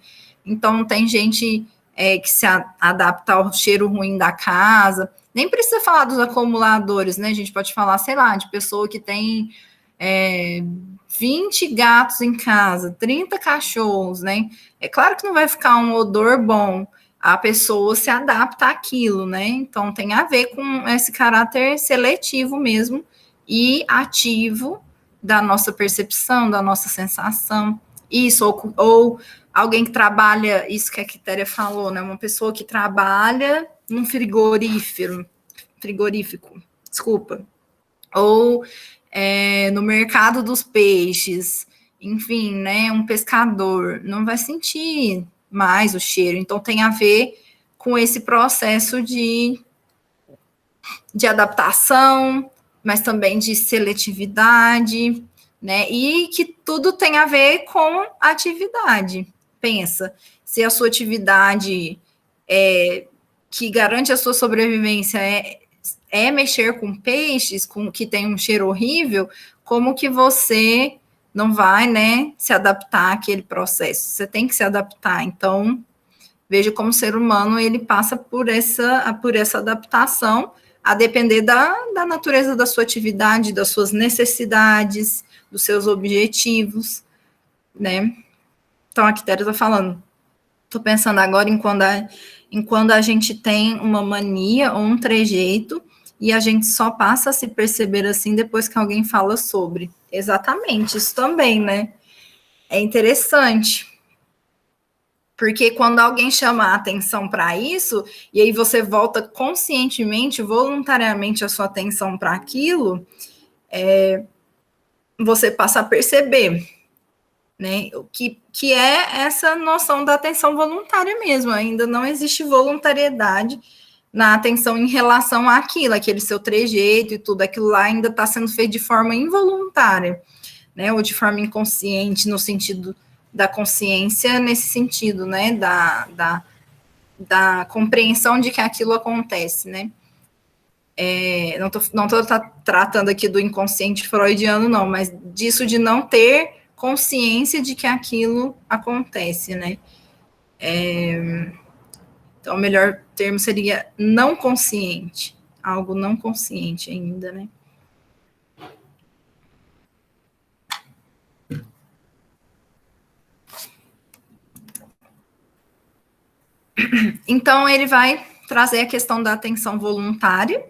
Então tem gente que se adapta ao cheiro ruim da casa. Nem precisa falar dos acumuladores, né? A gente pode falar, sei lá, de pessoa que tem 20 gatos em casa, 30 cachorros, né? É claro que não vai ficar um odor bom. A pessoa se adapta àquilo, né? Então tem a ver com esse caráter seletivo mesmo e ativo da nossa percepção, da nossa sensação. Isso, ou alguém que trabalha, isso que a Quitéria falou, né? Uma pessoa que trabalha num frigorífico, desculpa, ou no mercado dos peixes, enfim, né? Um pescador não vai sentir mais o cheiro, então tem a ver com esse processo de adaptação, mas também de seletividade, né? E que tudo tem a ver com atividade. Pensa, se a sua atividade que garante a sua sobrevivência é mexer com peixes, que tem um cheiro horrível, como que você não vai, né, se adaptar àquele processo? Você tem que se adaptar. Então, veja como o ser humano ele passa por essa adaptação, a depender da natureza da sua atividade, das suas necessidades, dos seus objetivos, né? Então, a Quitéria está falando, estou pensando agora em quando a gente tem uma mania ou um trejeito e a gente só passa a se perceber assim depois que alguém fala sobre. Exatamente, isso também, né? É interessante. Porque quando alguém chama a atenção para isso, e aí você volta conscientemente, voluntariamente a sua atenção para aquilo, você passa a perceber. né? Que é essa noção da atenção voluntária mesmo. Ainda não existe voluntariedade na atenção em relação àquilo, aquele seu trejeito e tudo, aquilo lá ainda está sendo feito de forma involuntária, né? Ou de forma inconsciente, no sentido da consciência, nesse sentido, né? Da compreensão de que aquilo acontece, né? Não tô tratando aqui do inconsciente freudiano, não, mas disso de não ter consciência de que aquilo acontece, né? Então, o melhor termo seria não consciente, algo não consciente ainda, né? Então, ele vai trazer a questão da atenção voluntária,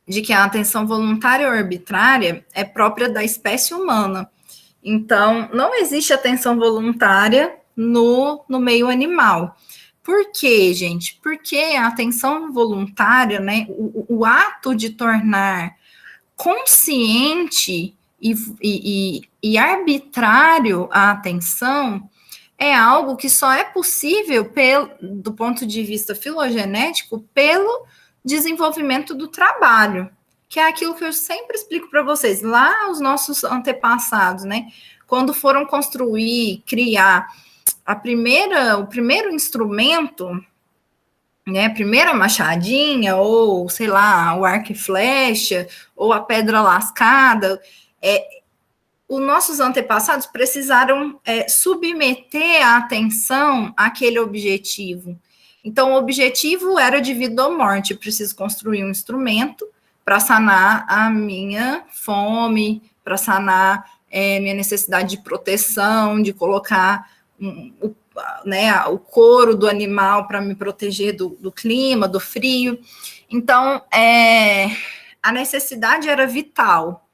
de que a atenção voluntária ou arbitrária é própria da espécie humana. Então, não existe atenção voluntária no meio animal. Por quê, gente? Porque a atenção voluntária, né, o ato de tornar consciente e arbitrário a atenção é algo que só é possível, do ponto de vista filogenético, pelo desenvolvimento do trabalho, que é aquilo que eu sempre explico para vocês. Lá, os nossos antepassados, né, quando foram construir, criar o primeiro instrumento, né, a primeira machadinha, ou, sei lá, o arco e flecha, ou a pedra lascada, os nossos antepassados precisaram submeter a atenção àquele objetivo. Então, o objetivo era de vida ou morte. Eu preciso construir um instrumento para sanar a minha fome, para sanar minha necessidade de proteção, de colocar o couro do animal para me proteger do clima, do frio. Então, a necessidade era vital.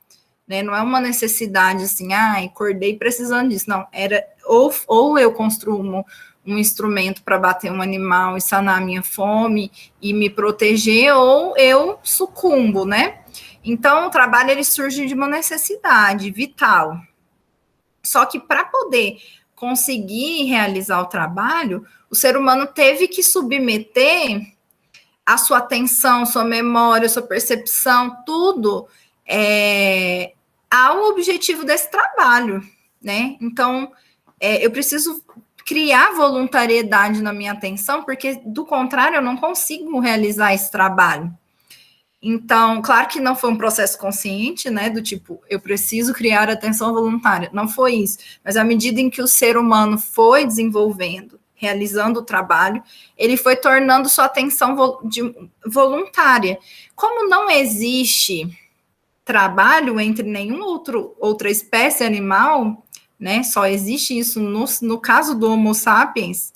Né? Não é uma necessidade assim, acordei precisando disso. Não, era ou eu construo um instrumento para bater um animal e sanar a minha fome e me proteger, ou eu sucumbo, né? Então, o trabalho ele surge de uma necessidade vital. Só que para poder conseguir realizar o trabalho, o ser humano teve que submeter a sua atenção, sua memória, sua percepção, tudo ao objetivo desse trabalho, né? Então, eu preciso criar voluntariedade na minha atenção, porque, do contrário, eu não consigo realizar esse trabalho. Então, claro que não foi um processo consciente, né, do tipo, eu preciso criar atenção voluntária, não foi isso, mas à medida em que o ser humano foi desenvolvendo, realizando o trabalho, ele foi tornando sua atenção voluntária. Como não existe trabalho entre outra espécie animal, né, só existe isso no caso do Homo sapiens,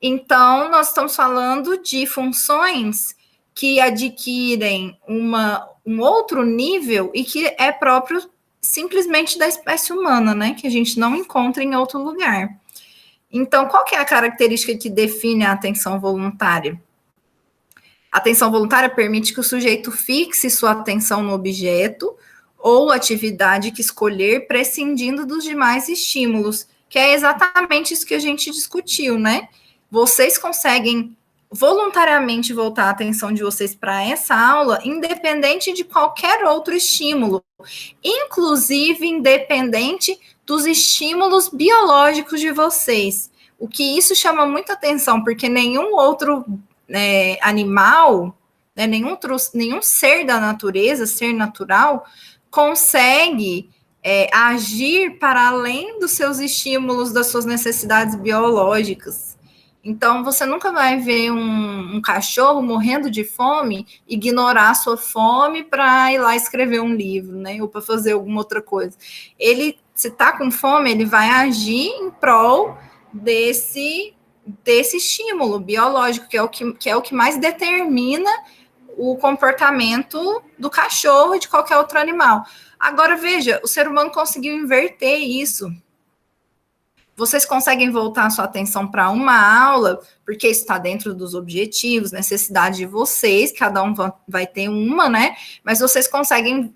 então nós estamos falando de funções que adquirem um outro nível e que é próprio simplesmente da espécie humana, né, que a gente não encontra em outro lugar. Então, qual que é a característica que define a atenção voluntária? A atenção voluntária permite que o sujeito fixe sua atenção no objeto ou atividade que escolher, prescindindo dos demais estímulos, que é exatamente isso que a gente discutiu, né? Vocês conseguem voluntariamente voltar a atenção de vocês para essa aula, independente de qualquer outro estímulo, inclusive independente dos estímulos biológicos de vocês. O que isso chama muita atenção, porque nenhum outro animal, né, nenhum ser da natureza, ser natural, consegue agir para além dos seus estímulos, das suas necessidades biológicas. Então, você nunca vai ver um cachorro morrendo de fome, ignorar a sua fome para ir lá escrever um livro, né? Ou para fazer alguma outra coisa. Ele, se está com fome, ele vai agir em prol desse estímulo biológico, que é o que mais determina o comportamento do cachorro e de qualquer outro animal. Agora, veja, o ser humano conseguiu inverter isso. Vocês conseguem voltar a sua atenção para uma aula, porque isso está dentro dos objetivos, necessidade de vocês, cada um vai ter uma, né? Mas vocês conseguem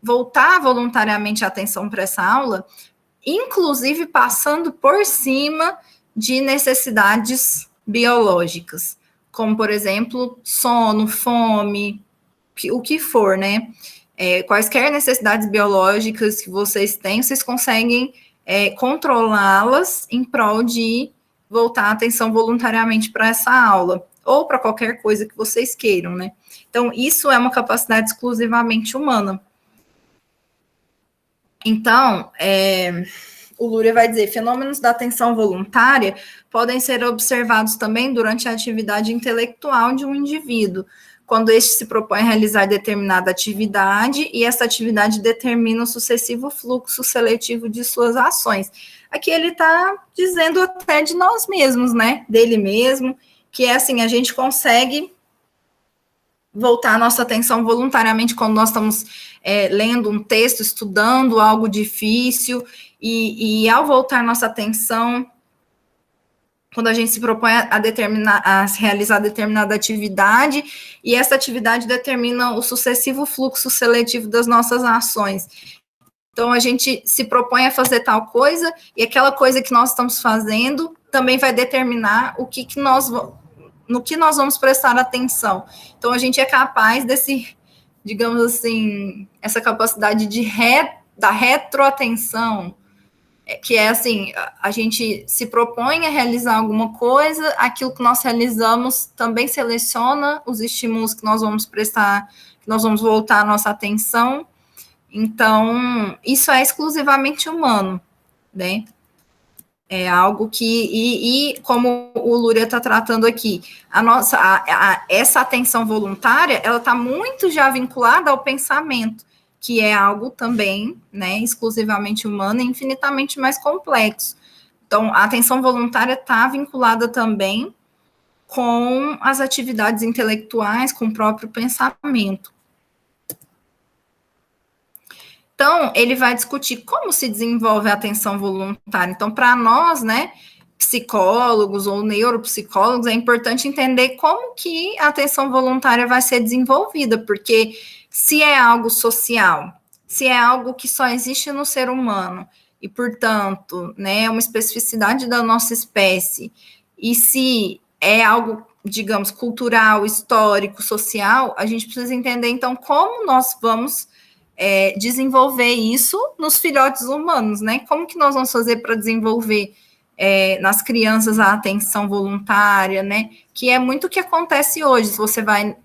voltar voluntariamente a atenção para essa aula inclusive passando por cima de necessidades biológicas, como, por exemplo, sono, fome, o que for, né? Quaisquer necessidades biológicas que vocês têm, vocês conseguem controlá-las em prol de voltar a atenção voluntariamente para essa aula, ou para qualquer coisa que vocês queiram, né? Então, isso é uma capacidade exclusivamente humana. Então, o Luria vai dizer, fenômenos da atenção voluntária podem ser observados também durante a atividade intelectual de um indivíduo, quando este se propõe a realizar determinada atividade e essa atividade determina o sucessivo fluxo seletivo de suas ações. Aqui ele está dizendo até de nós mesmos, né? Dele mesmo, que é assim, a gente consegue voltar a nossa atenção voluntariamente quando nós estamos lendo um texto, estudando algo difícil, e ao voltar nossa atenção, quando a gente se propõe a realizar determinada atividade, e essa atividade determina o sucessivo fluxo seletivo das nossas ações. Então, a gente se propõe a fazer tal coisa, e aquela coisa que nós estamos fazendo também vai determinar no que nós vamos prestar atenção. Então, a gente é capaz digamos assim, essa capacidade da retroatenção, que é assim, a gente se propõe a realizar alguma coisa, aquilo que nós realizamos também seleciona os estímulos que nós vamos prestar, que nós vamos voltar a nossa atenção. Então, isso é exclusivamente humano, né? É algo que, como o Luria está tratando aqui, essa atenção voluntária, ela está muito já vinculada ao pensamento, que é algo também, né, exclusivamente humano e infinitamente mais complexo. Então, a atenção voluntária está vinculada também com as atividades intelectuais, com o próprio pensamento. Então, ele vai discutir como se desenvolve a atenção voluntária. Então, para nós, né, psicólogos ou neuropsicólogos, é importante entender como que a atenção voluntária vai ser desenvolvida, porque se é algo social, se é algo que só existe no ser humano, e, portanto, né, é uma especificidade da nossa espécie, e se é algo, digamos, cultural, histórico, social, a gente precisa entender, então, como nós vamos desenvolver isso nos filhotes humanos, né? Como que nós vamos fazer para desenvolver nas crianças a atenção voluntária, né? Que é muito o que acontece hoje. Se você vai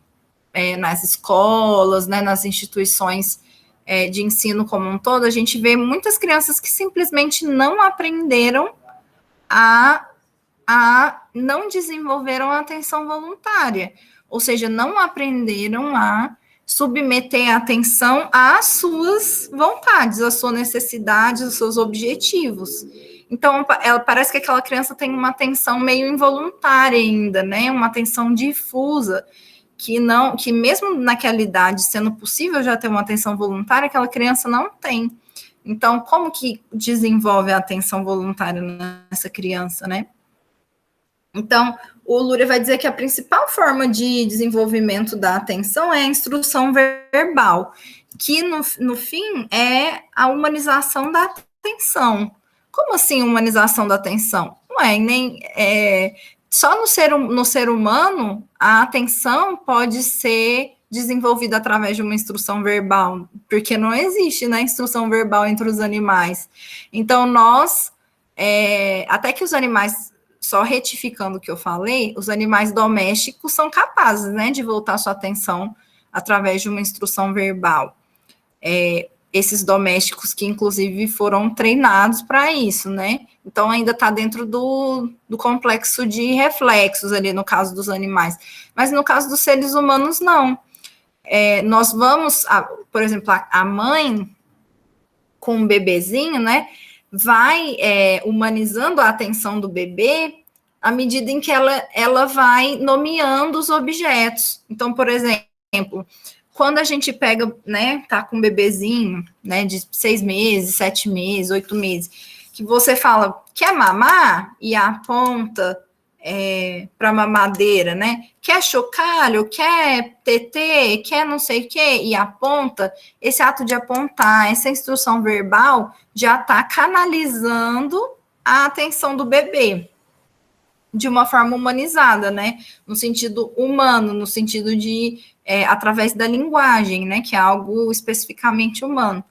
nas escolas, né, nas instituições de ensino como um todo, a gente vê muitas crianças que simplesmente não aprenderam não desenvolveram a atenção voluntária, ou seja, não aprenderam a submeter a atenção às suas vontades, às suas necessidades, aos seus objetivos. Então, parece que aquela criança tem uma atenção meio involuntária ainda, né? Uma atenção difusa, que mesmo naquela idade, sendo possível já ter uma atenção voluntária, aquela criança não tem. Então, como que desenvolve a atenção voluntária nessa criança, né? Então, o Luria vai dizer que a principal forma de desenvolvimento da atenção é a instrução verbal, que, no fim, é a humanização da atenção. Como assim humanização da atenção? Não é só no ser humano a atenção pode ser desenvolvida através de uma instrução verbal, porque não existe, né, instrução verbal entre os animais. Então, até que os animais, só retificando o que eu falei, os animais domésticos são capazes, né, de voltar sua atenção através de uma instrução verbal. Esses domésticos que, inclusive, foram treinados para isso, né? Então, ainda está dentro do complexo de reflexos ali, no caso dos animais. Mas, no caso dos seres humanos, não. Nós vamos, por exemplo, a mãe com um bebezinho, né, vai humanizando a atenção do bebê à medida em que ela vai nomeando os objetos. Então, por exemplo, quando a gente pega, né, tá com um bebezinho, né, de 6 meses, 7 meses, 8 meses, que você fala, quer mamar? E aponta para mamadeira, né? Quer chocalho, quer TT, quer não sei o quê, e aponta, esse ato de apontar, essa instrução verbal já está canalizando a atenção do bebê de uma forma humanizada, né? No sentido humano, no sentido de através da linguagem, né? Que é algo especificamente humano.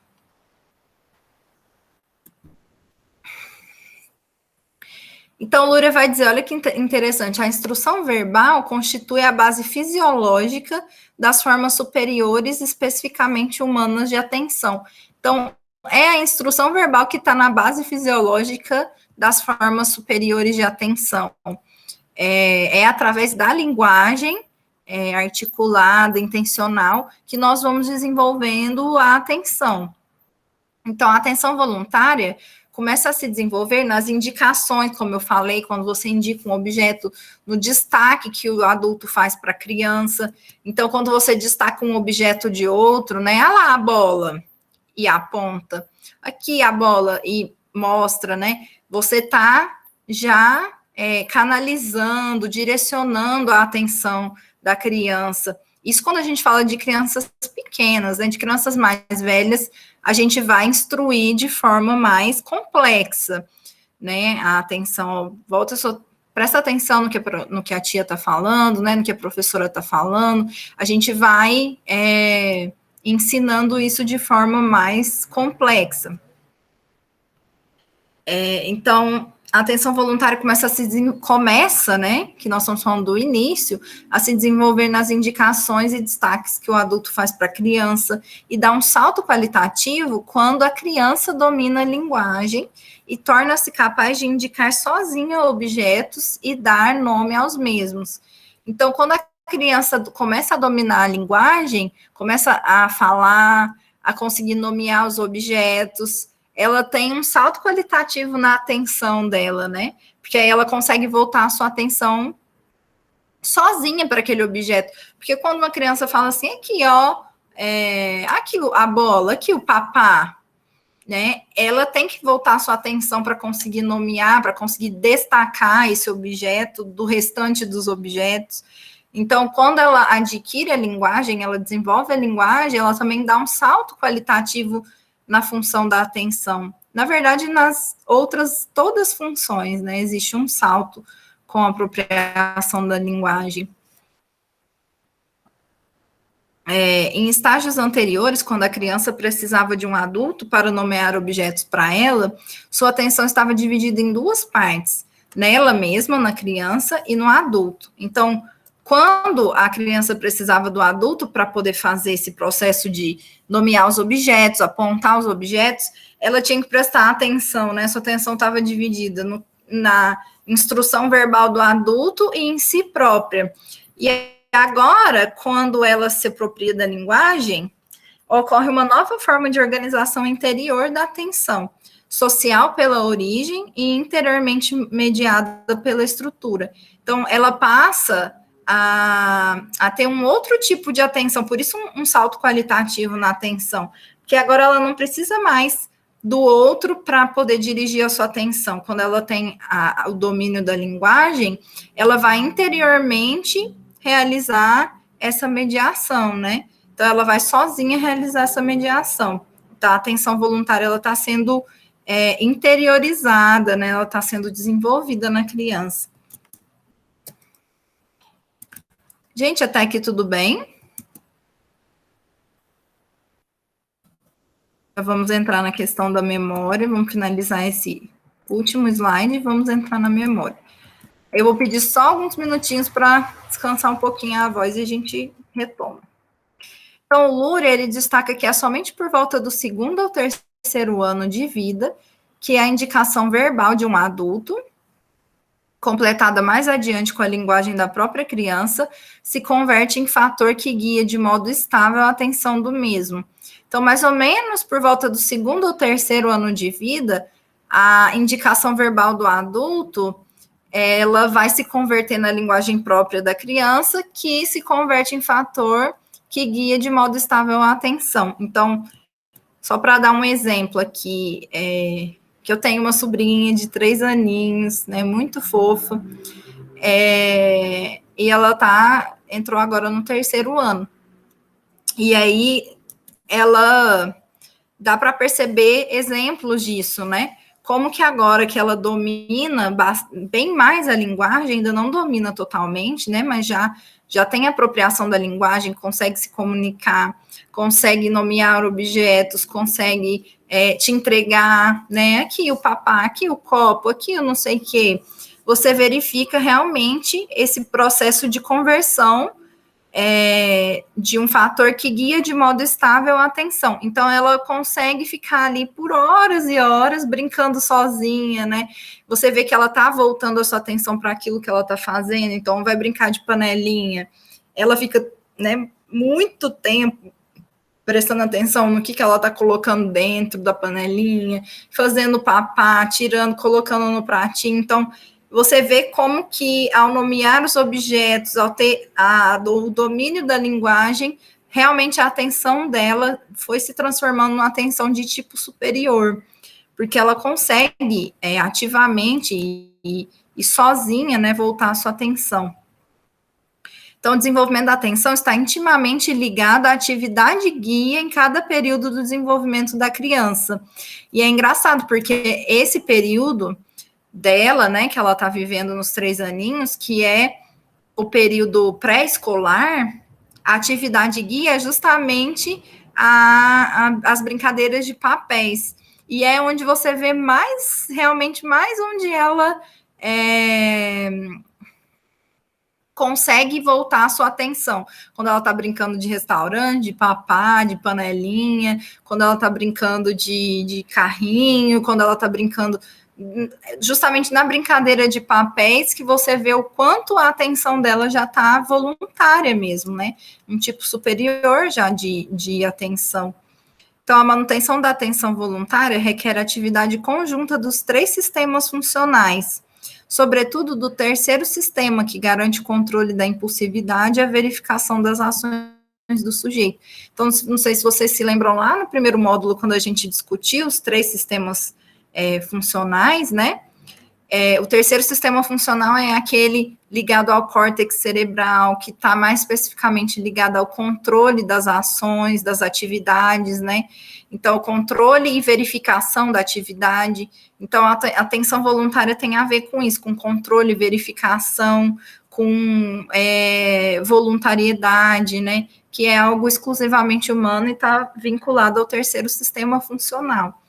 Então, Lúria vai dizer, olha que interessante, a instrução verbal constitui a base fisiológica das formas superiores especificamente humanas de atenção. Então, é a instrução verbal que está na base fisiológica das formas superiores de atenção. É através da linguagem articulada, intencional, que nós vamos desenvolvendo a atenção. Então, a atenção voluntária começa a se desenvolver nas indicações, como eu falei, quando você indica um objeto, no destaque que o adulto faz para a criança. Então, quando você destaca um objeto de outro, né? Ah lá a bola, e aponta. Aqui a bola, e mostra, né? Você está já canalizando, direcionando a atenção da criança. Isso quando a gente fala de crianças pequenas, né? De crianças mais velhas, a gente vai instruir de forma mais complexa, né? A atenção, presta atenção no que a tia está falando, né? No que a professora está falando. A gente vai ensinando isso de forma mais complexa. Então, a atenção voluntária começa, né? Que nós estamos falando do início, a se desenvolver nas indicações e destaques que o adulto faz para a criança e dá um salto qualitativo quando a criança domina a linguagem e torna-se capaz de indicar sozinha objetos e dar nome aos mesmos. Então, quando a criança começa a dominar a linguagem, começa a falar, a conseguir nomear os objetos, ela tem um salto qualitativo na atenção dela, né? Porque aí ela consegue voltar a sua atenção sozinha para aquele objeto. Porque quando uma criança fala assim, aqui, ó, aqui a bola, aqui o papá, né? Ela tem que voltar a sua atenção para conseguir nomear, para conseguir destacar esse objeto do restante dos objetos. Então, quando ela adquire a linguagem, ela desenvolve a linguagem, ela também dá um salto qualitativo na função da atenção. Na verdade, nas outras, todas as funções, né? Existe um salto com a apropriação da linguagem. Em estágios anteriores, quando a criança precisava de um adulto para nomear objetos para ela, sua atenção estava dividida em duas partes, nela mesma, na criança, e no adulto. Então, quando a criança precisava do adulto para poder fazer esse processo de nomear os objetos, apontar os objetos, ela tinha que prestar atenção, né? Sua atenção estava dividida na instrução verbal do adulto e em si própria. E agora, quando ela se apropria da linguagem, ocorre uma nova forma de organização interior da atenção, social pela origem e interiormente mediada pela estrutura. Então, ela passa a ter um outro tipo de atenção, por isso um salto qualitativo na atenção, porque agora ela não precisa mais do outro para poder dirigir a sua atenção. Quando ela tem o domínio da linguagem, ela vai interiormente realizar essa mediação, né? Então, ela vai sozinha realizar essa mediação. Então, a atenção voluntária, ela está sendo interiorizada, né? Ela está sendo desenvolvida na criança. Gente, até aqui tudo bem? Vamos entrar na questão da memória, vamos finalizar esse último slide e vamos entrar na memória. Eu vou pedir só alguns minutinhos para descansar um pouquinho a voz e a gente retoma. Então, o Luria, ele destaca que é somente por volta do segundo ou terceiro ano de vida que a indicação verbal de um adulto, completada mais adiante com a linguagem da própria criança, se converte em fator que guia de modo estável a atenção do mesmo. Então, mais ou menos por volta do segundo ou terceiro ano de vida, a indicação verbal do adulto, ela vai se converter na linguagem própria da criança, que se converte em fator que guia de modo estável a atenção. Então, só para dar um exemplo aqui, que eu tenho uma sobrinha de 3 aninhos, né, muito fofa, E ela entrou agora no 3º ano. E aí, ela dá para perceber exemplos disso, né? Como que agora que ela domina bem mais a linguagem, ainda não domina totalmente, né? Mas já tem apropriação da linguagem, consegue se comunicar, consegue nomear objetos, consegue te entregar, né? Aqui o papá, aqui o copo, aqui o não sei o quê. Você verifica realmente esse processo de conversão de um fator que guia de modo estável a atenção. Então, ela consegue ficar ali por horas e horas brincando sozinha, né? Você vê que ela tá voltando a sua atenção para aquilo que ela tá fazendo, então vai brincar de panelinha. Ela fica, né, muito tempo prestando atenção no que ela tá colocando dentro da panelinha, fazendo papá, tirando, colocando no pratinho. Então, você vê como que, ao nomear os objetos, ao ter o domínio da linguagem, realmente a atenção dela foi se transformando numa atenção de tipo superior, porque ela consegue ativamente e sozinha, né, voltar a sua atenção. Então, o desenvolvimento da atenção está intimamente ligado à atividade guia em cada período do desenvolvimento da criança. E é engraçado, porque esse período dela, né, que ela está vivendo nos 3 aninhos, que é o período pré-escolar, a atividade guia é justamente as brincadeiras de papéis. E é onde você vê realmente mais onde ela consegue voltar a sua atenção. Quando ela está brincando de restaurante, de papá, de panelinha, quando ela está brincando de carrinho, quando ela está brincando justamente na brincadeira de papéis, que você vê o quanto a atenção dela já está voluntária mesmo, né? Um tipo superior já de atenção. Então, a manutenção da atenção voluntária requer atividade conjunta dos 3 sistemas funcionais, sobretudo do 3º sistema, que garante o controle da impulsividade e a verificação das ações do sujeito. Então, não sei se vocês se lembram lá no primeiro módulo, quando a gente discutiu os 3 sistemas funcionais, né? O 3º sistema funcional é aquele ligado ao córtex cerebral, que está mais especificamente ligado ao controle das ações, das atividades, né? Então, o controle e verificação da atividade. Então, a atenção voluntária tem a ver com isso, com controle, verificação, com voluntariedade, né? Que é algo exclusivamente humano e está vinculado ao 3º sistema funcional.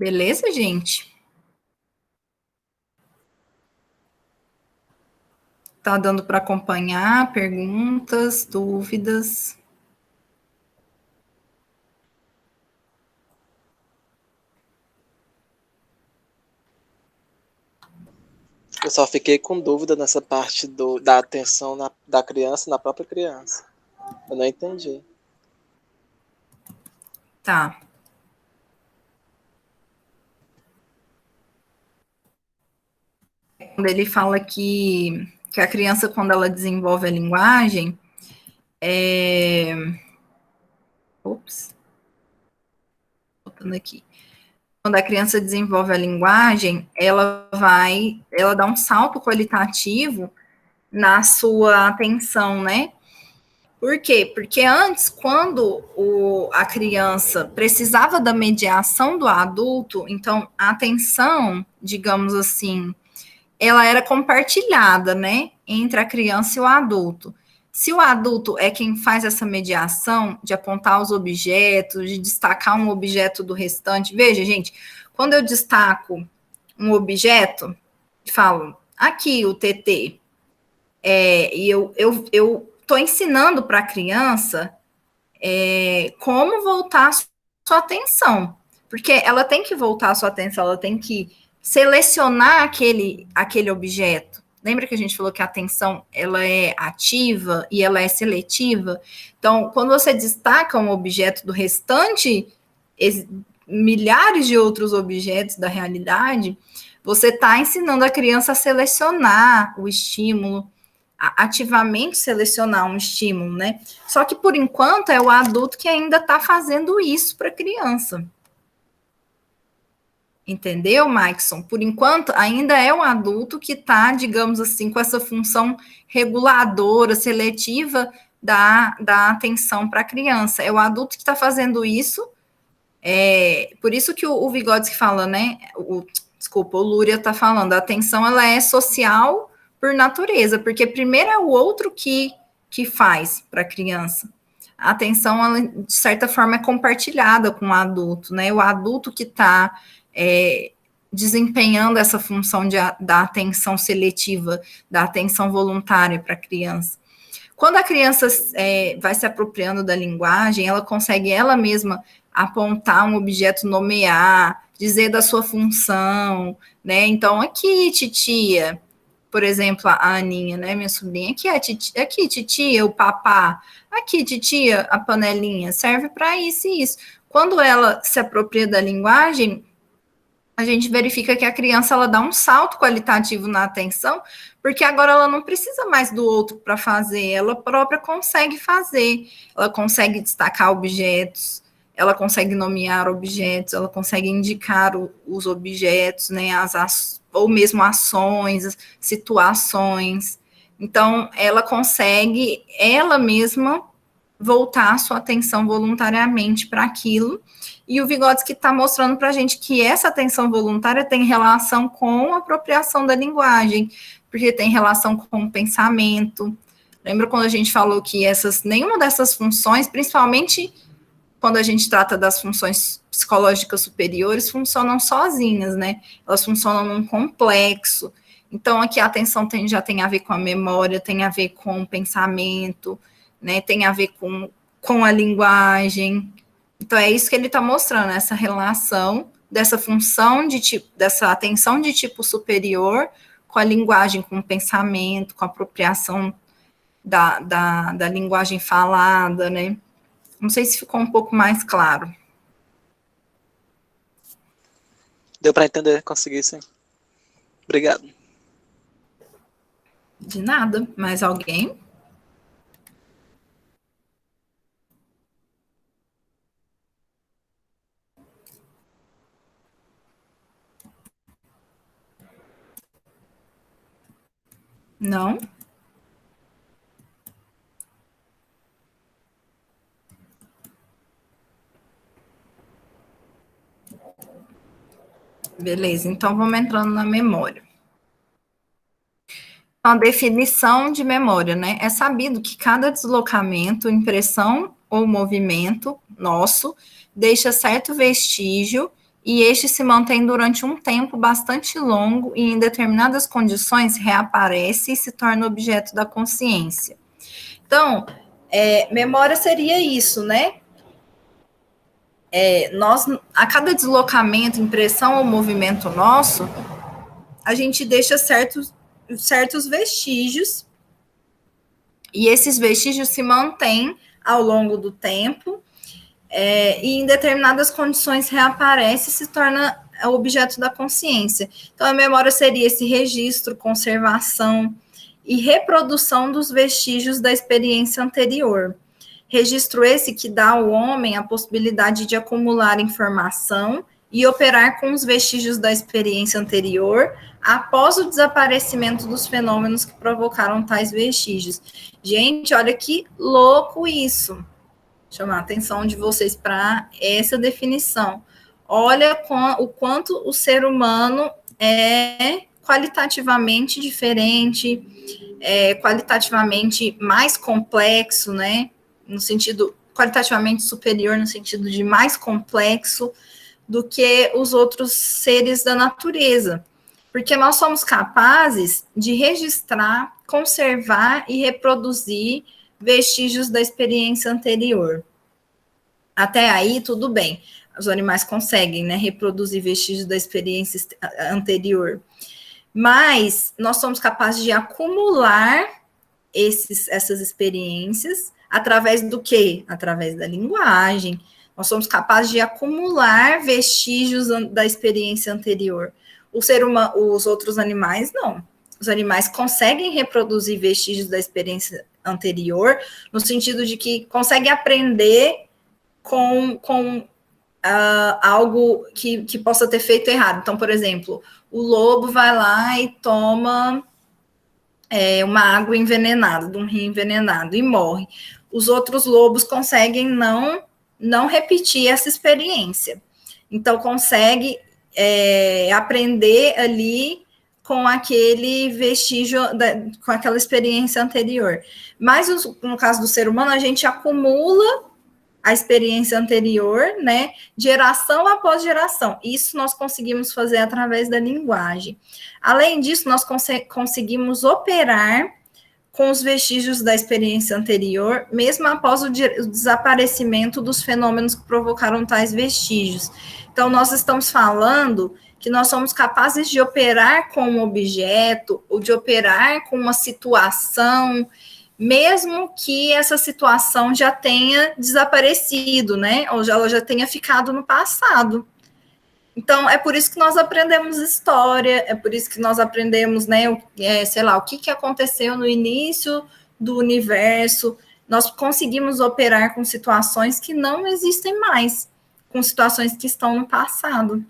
Beleza, gente? Tá dando para acompanhar? Perguntas, dúvidas? Eu só fiquei com dúvida nessa parte da atenção da criança na própria criança. Eu não entendi. Tá. Quando ele fala que a criança, quando ela desenvolve a linguagem, voltando aqui. Quando a criança desenvolve a linguagem, ela dá um salto qualitativo na sua atenção, né? Por quê? Porque antes, quando a criança precisava da mediação do adulto, então a atenção, digamos assim, ela era compartilhada, né, entre a criança e o adulto. Se o adulto é quem faz essa mediação de apontar os objetos, de destacar um objeto do restante, veja, gente, quando eu destaco um objeto, falo, aqui o TT, e eu estou ensinando para a criança como voltar a sua atenção, porque ela tem que voltar a sua atenção, ela tem que selecionar aquele objeto. Lembra que a gente falou que a atenção ela é ativa e ela é seletiva? Então, quando você destaca um objeto do restante, milhares de outros objetos da realidade, você está ensinando a criança a selecionar o estímulo, ativamente selecionar um estímulo, né? Só que, por enquanto, é o adulto que ainda está fazendo isso para a criança. Entendeu, Maikson? Por enquanto, ainda é um adulto que está, digamos assim, com essa função reguladora, seletiva da atenção para a criança. É o adulto que está fazendo isso. Por isso que o Vygotsky fala, né? Desculpa, o Luria está falando, a atenção ela é social por natureza, porque primeiro é o outro que faz para a criança. A atenção, ela, de certa forma, é compartilhada com o adulto, né? O adulto que está desempenhando essa função da atenção seletiva, da atenção voluntária para a criança. Quando a criança vai se apropriando da linguagem, ela consegue ela mesma apontar um objeto, nomear, dizer da sua função, né? Então, aqui, titia, por exemplo, a Aninha, né, minha sobrinha, aqui, titia, o papá, aqui, titia, a panelinha, serve para isso e isso. Quando ela se apropria da linguagem, a gente verifica que a criança ela dá um salto qualitativo na atenção, porque agora ela não precisa mais do outro para fazer, ela própria consegue fazer, ela consegue destacar objetos, ela consegue nomear objetos, ela consegue indicar os objetos, né, ou mesmo ações, situações. Então, ela consegue, ela mesma, voltar a sua atenção voluntariamente para aquilo. E o Vygotsky está mostrando para a gente que essa atenção voluntária tem relação com a apropriação da linguagem, porque tem relação com o pensamento. Lembra quando a gente falou que nenhuma dessas funções, principalmente quando a gente trata das funções psicológicas superiores, funcionam sozinhas, né? Elas funcionam num complexo. Então, aqui a atenção já tem a ver com a memória, tem a ver com o pensamento, né? Tem a ver com a linguagem. Então, é isso que ele está mostrando, essa relação dessa função dessa atenção de tipo superior com a linguagem, com o pensamento, com a apropriação da linguagem falada, né? Não sei se ficou um pouco mais claro. Deu para entender, consegui sim. Obrigado. De nada. Mais alguém? Não? Beleza, então vamos entrando na memória. A definição de memória, né? É sabido que cada deslocamento, impressão ou movimento nosso deixa certo vestígio e este se mantém durante um tempo bastante longo e em determinadas condições reaparece e se torna objeto da consciência. Então, memória seria isso, né? Nós, a cada deslocamento, impressão ou movimento nosso, a gente deixa certos vestígios, e esses vestígios se mantêm ao longo do tempo, e em determinadas condições reaparece e se torna objeto da consciência. Então, a memória seria esse registro, conservação e reprodução dos vestígios da experiência anterior. Registro esse que dá ao homem a possibilidade de acumular informação e operar com os vestígios da experiência anterior após o desaparecimento dos fenômenos que provocaram tais vestígios. Gente, olha que louco isso. Chamar a atenção de vocês para essa definição. Olha o quanto o ser humano é qualitativamente diferente, qualitativamente mais complexo, né? No sentido qualitativamente superior, no sentido de mais complexo do que os outros seres da natureza. Porque nós somos capazes de registrar, conservar e reproduzir vestígios da experiência anterior. Até aí, tudo bem. Os animais conseguem, né, reproduzir vestígios da experiência anterior. Mas nós somos capazes de acumular essas experiências através do quê? Através da linguagem. Nós somos capazes de acumular vestígios da experiência anterior. Os outros animais, não. Os animais conseguem reproduzir vestígios da experiência anterior, no sentido de que conseguem aprender com algo que possa ter feito errado. Então, por exemplo, o lobo vai lá e toma uma água envenenada, de um rio envenenado, e morre. Os outros lobos conseguem não repetir essa experiência. Então, consegue aprender ali com aquele vestígio, com aquela experiência anterior. Mas, no caso do ser humano, a gente acumula a experiência anterior, né, geração após geração. Isso nós conseguimos fazer através da linguagem. Além disso, nós conseguimos operar com os vestígios da experiência anterior, mesmo após o desaparecimento dos fenômenos que provocaram tais vestígios. Então, nós estamos falando que nós somos capazes de operar com um objeto, ou de operar com uma situação, mesmo que essa situação já tenha desaparecido, né? Ou ela já tenha ficado no passado. Então, é por isso que nós aprendemos história, é por isso que nós aprendemos, né, sei lá, o que aconteceu no início do universo. Nós conseguimos operar com situações que não existem mais, com situações que estão no passado,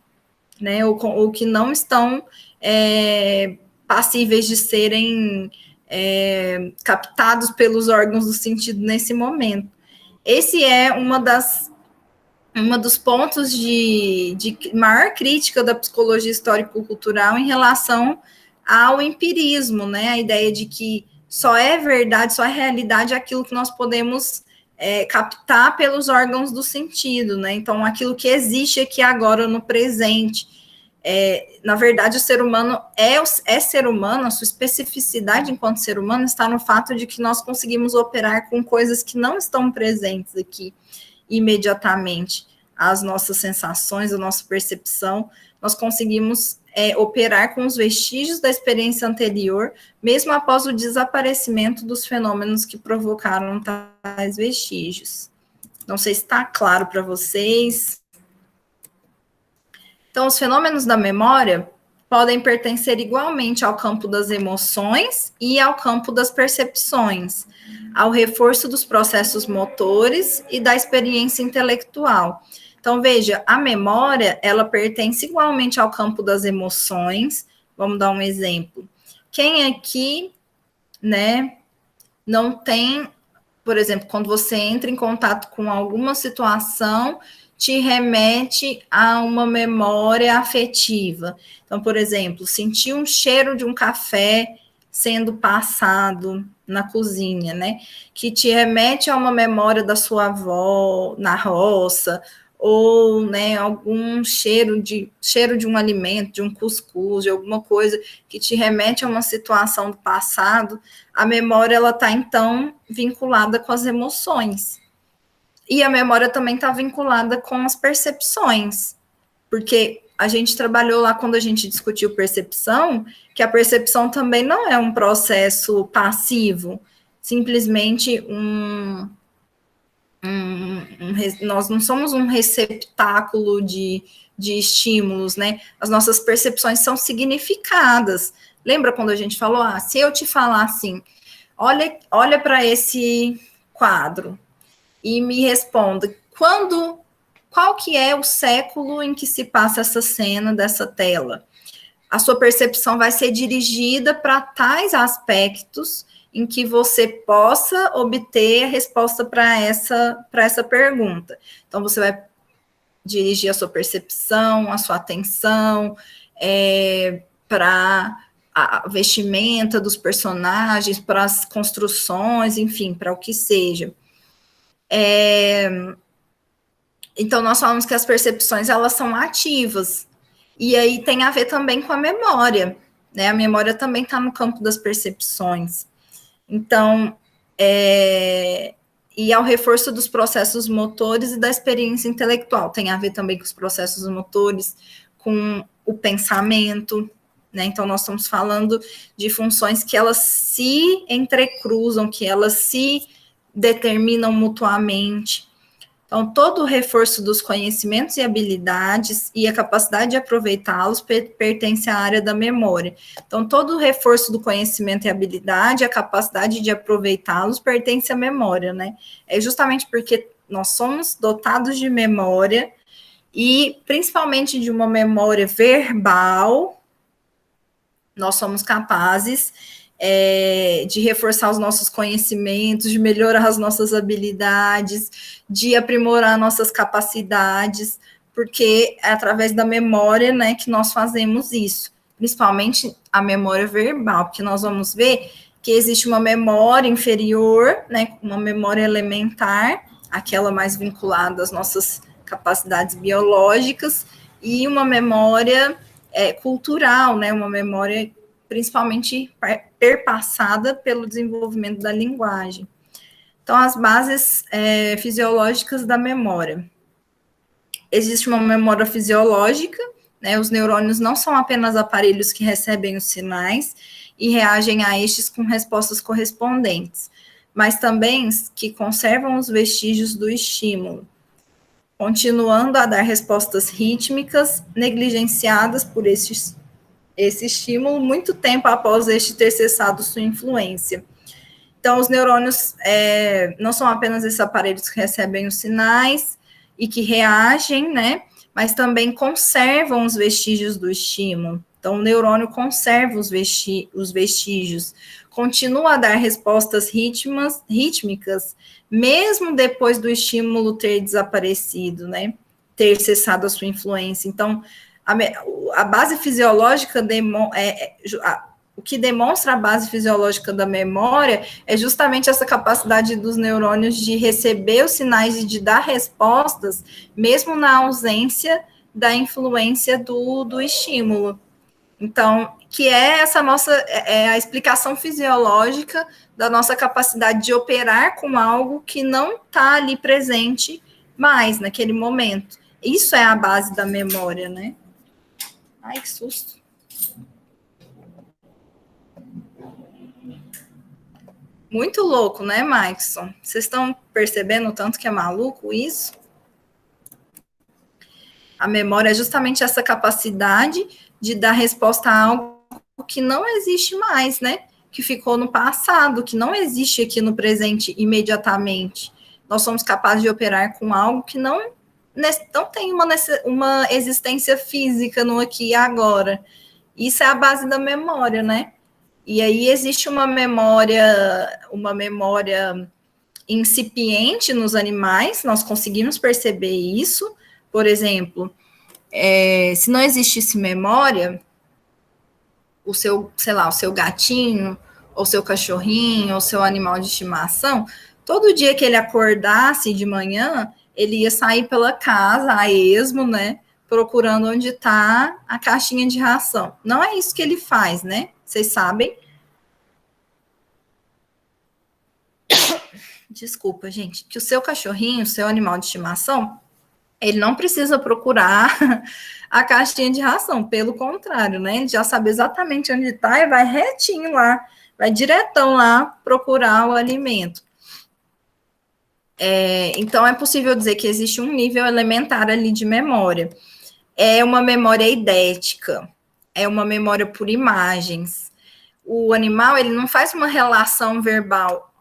né, ou que não estão passíveis de serem captados pelos órgãos do sentido nesse momento. Esse é uma dos pontos de maior crítica da psicologia histórico-cultural em relação ao empirismo, né? A ideia de que só é verdade, só é realidade aquilo que nós podemos captar pelos órgãos do sentido, né? Então, aquilo que existe aqui agora no presente. Na verdade, o ser humano é ser humano, a sua especificidade enquanto ser humano está no fato de que nós conseguimos operar com coisas que não estão presentes aqui imediatamente. As nossas sensações, a nossa percepção, nós conseguimos operar com os vestígios da experiência anterior, mesmo após o desaparecimento dos fenômenos que provocaram tais vestígios. Não sei se está claro para vocês. Então, os fenômenos da memória podem pertencer igualmente ao campo das emoções e ao campo das percepções, ao reforço dos processos motores e da experiência intelectual. Então, veja, a memória, ela pertence igualmente ao campo das emoções. Vamos dar um exemplo. Quem aqui, né, não tem, por exemplo, quando você entra em contato com alguma situação, te remete a uma memória afetiva. Então, por exemplo, sentir um cheiro de um café sendo passado na cozinha, né? Que te remete a uma memória da sua avó na roça, ou, né, algum cheiro de um alimento, de um cuscuz, de alguma coisa que te remete a uma situação do passado. A memória, ela está, então, vinculada com as emoções. E a memória também está vinculada com as percepções, porque a gente trabalhou lá quando a gente discutiu percepção, que a percepção também não é um processo passivo, simplesmente nós não somos um receptáculo de estímulos, né? As nossas percepções são significadas. Lembra quando a gente falou, se eu te falar assim, olha para esse quadro, e me responda, qual que é o século em que se passa essa cena dessa tela? A sua percepção vai ser dirigida para tais aspectos em que você possa obter a resposta para essa pergunta. Então, você vai dirigir a sua percepção, a sua atenção para a vestimenta dos personagens, para as construções, enfim, para o que seja. Então, nós falamos que as percepções, elas são ativas, e aí tem a ver também com a memória, né? A memória também está no campo das percepções. Então, e ao reforço dos processos motores e da experiência intelectual, tem a ver também com os processos motores, com o pensamento, né? Então, nós estamos falando de funções que elas se entrecruzam, que elas se determinam mutuamente. Então, todo o reforço dos conhecimentos e habilidades e a capacidade de aproveitá-los pertence à área da memória. Então, todo o reforço do conhecimento e habilidade, a capacidade de aproveitá-los pertence à memória, né? É justamente porque nós somos dotados de memória E principalmente de uma memória verbal, nós somos capazes de reforçar os nossos conhecimentos, de melhorar as nossas habilidades, de aprimorar nossas capacidades, porque é através da memória, né, que nós fazemos isso, principalmente a memória verbal, porque nós vamos ver que existe uma memória inferior, né, uma memória elementar, aquela mais vinculada às nossas capacidades biológicas, e uma memória cultural, né, uma memória principalmente perpassada pelo desenvolvimento da linguagem. Então, as bases fisiológicas da memória. Existe uma memória fisiológica, né, os neurônios não são apenas aparelhos que recebem os sinais e reagem a estes com respostas correspondentes, mas também que conservam os vestígios do estímulo, continuando a dar respostas rítmicas negligenciadas por esse estímulo muito tempo após este ter cessado sua influência. Então, os neurônios não são apenas esses aparelhos que recebem os sinais e que reagem, né, mas também conservam os vestígios do estímulo. Então, o neurônio conserva os vestígios, continua a dar respostas rítmicas, mesmo depois do estímulo ter desaparecido, né, ter cessado a sua influência. Então, a base fisiológica, o que demonstra a base fisiológica da memória é justamente essa capacidade dos neurônios de receber os sinais e de dar respostas, mesmo na ausência da influência do estímulo. Então, que é essa nossa, a explicação fisiológica da nossa capacidade de operar com algo que não está ali presente mais naquele momento. Isso é a base da memória, né? Ai, que susto. Muito louco, né, Maikson? Vocês estão percebendo o tanto que é maluco isso? A memória é justamente essa capacidade de dar resposta a algo que não existe mais, né? Que ficou no passado, que não existe aqui no presente imediatamente. Nós somos capazes de operar com algo que não tem uma existência física no aqui e agora. Isso é a base da memória, né? E aí existe uma memória incipiente nos animais, nós conseguimos perceber isso. Por exemplo, se não existisse memória, o seu gatinho, ou seu cachorrinho, ou seu animal de estimação, todo dia que ele acordasse de manhã, ele ia sair pela casa, a esmo, né, procurando onde está a caixinha de ração. Não é isso que ele faz, né? Vocês sabem? Desculpa, gente. Que o seu cachorrinho, o seu animal de estimação, ele não precisa procurar a caixinha de ração. Pelo contrário, né? Ele já sabe exatamente onde está e vai retinho lá, vai diretão lá procurar o alimento. Então, é possível dizer que existe um nível elementar ali de memória. É uma memória idética, é uma memória por imagens. O animal, ele não faz uma relação verbal,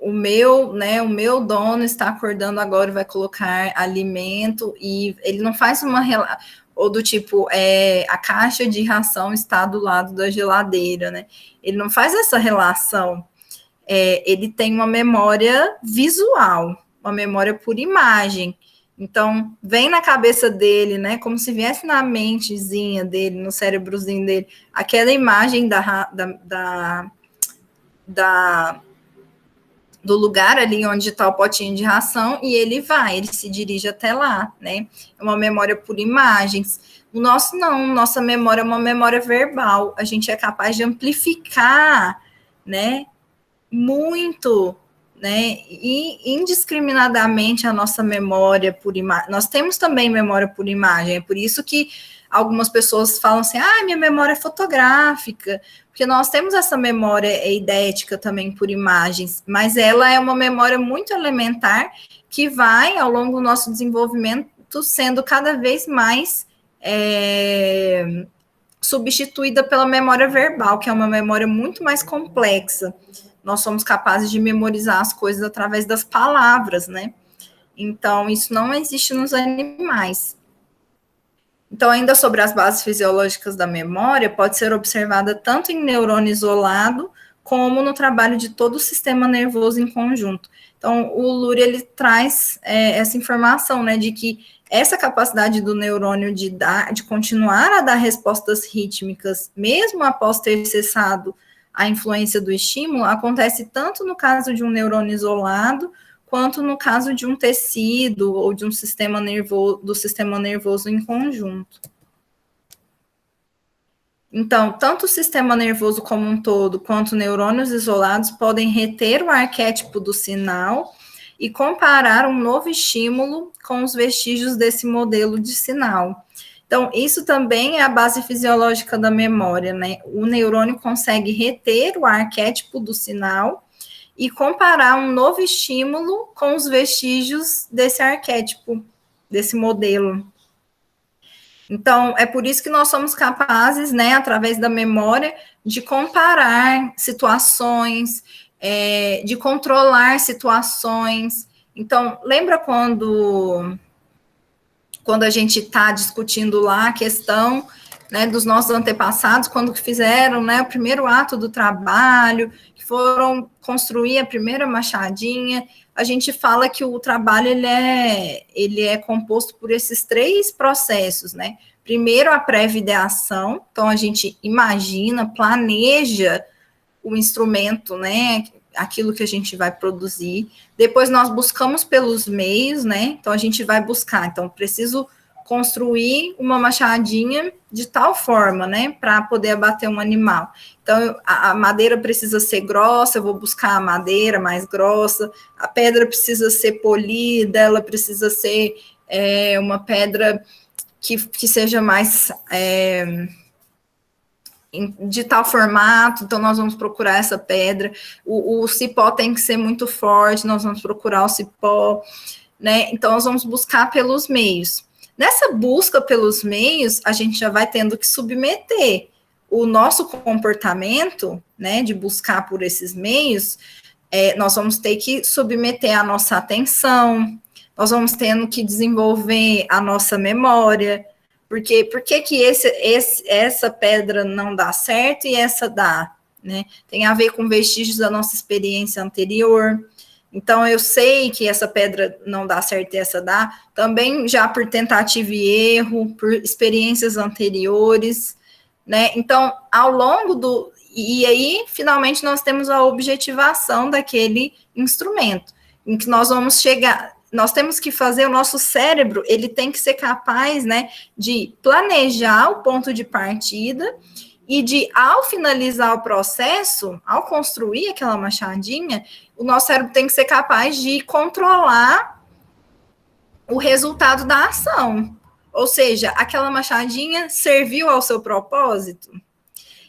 o meu dono está acordando agora, vai colocar alimento, e ele não faz uma relação, ou do tipo, a caixa de ração está do lado da geladeira, né? Ele não faz essa relação. Ele tem uma memória visual, uma memória por imagem. Então, vem na cabeça dele, né, como se viesse na mentezinha dele, no cérebrozinho dele, aquela imagem do lugar ali onde está o potinho de ração, e ele se dirige até lá, né? É uma memória por imagens. O nosso não, nossa memória é uma memória verbal. A gente é capaz de amplificar, né, muito, né, e indiscriminadamente a nossa memória por imagem. Nós temos também memória por imagem, é por isso que algumas pessoas falam assim, minha memória é fotográfica, porque nós temos essa memória idética também por imagens, mas ela é uma memória muito elementar que vai, ao longo do nosso desenvolvimento, sendo cada vez mais substituída pela memória verbal, que é uma memória muito mais complexa. Nós somos capazes de memorizar as coisas através das palavras, né? Então, isso não existe nos animais. Então, ainda sobre as bases fisiológicas da memória, pode ser observada tanto em neurônio isolado, como no trabalho de todo o sistema nervoso em conjunto. Então, o Lurie, ele traz essa informação, né, de que essa capacidade do neurônio de continuar a dar respostas rítmicas, mesmo após ter cessado a influência do estímulo, acontece tanto no caso de um neurônio isolado, quanto no caso de um tecido ou de um sistema nervoso em conjunto. Então, tanto o sistema nervoso como um todo, quanto neurônios isolados podem reter o arquétipo do sinal e comparar um novo estímulo com os vestígios desse modelo de sinal. Então, isso também é a base fisiológica da memória, né? O neurônio consegue reter o arquétipo do sinal e comparar um novo estímulo com os vestígios desse arquétipo, desse modelo. Então, é por isso que nós somos capazes, né, através da memória, de comparar situações, de controlar situações. Então, lembra quando a gente está discutindo lá a questão, né, dos nossos antepassados, quando fizeram, né, o primeiro ato do trabalho, que foram construir a primeira machadinha, a gente fala que o trabalho ele é composto por esses 3 processos, né? Primeiro, a pré-ideação, então a gente imagina, planeja o instrumento, né? Aquilo que a gente vai produzir. Depois nós buscamos pelos meios, né? Então a gente vai buscar. Então, preciso construir uma machadinha de tal forma, né, para poder abater um animal. Então, a madeira precisa ser grossa, eu vou buscar a madeira mais grossa, a pedra precisa ser polida, ela precisa ser uma pedra que seja mais de tal formato, então nós vamos procurar essa pedra, o cipó tem que ser muito forte, nós vamos procurar o cipó, né, então nós vamos buscar pelos meios. Nessa busca pelos meios, a gente já vai tendo que submeter o nosso comportamento, né, de buscar por esses meios, nós vamos ter que submeter a nossa atenção, nós vamos tendo que desenvolver a nossa memória, porque por que essa pedra não dá certo e essa dá, né? Tem a ver com vestígios da nossa experiência anterior. Então, eu sei que essa pedra não dá certo e essa dá, também já por tentativa e erro, por experiências anteriores, né? Então, ao longo do... E aí, finalmente, nós temos a objetivação daquele instrumento, em que nós vamos chegar... Nós temos que fazer, o nosso cérebro, ele tem que ser capaz, né, de planejar o ponto de partida e de, ao finalizar o processo, ao construir aquela machadinha, o nosso cérebro tem que ser capaz de controlar o resultado da ação. Ou seja, aquela machadinha serviu ao seu propósito.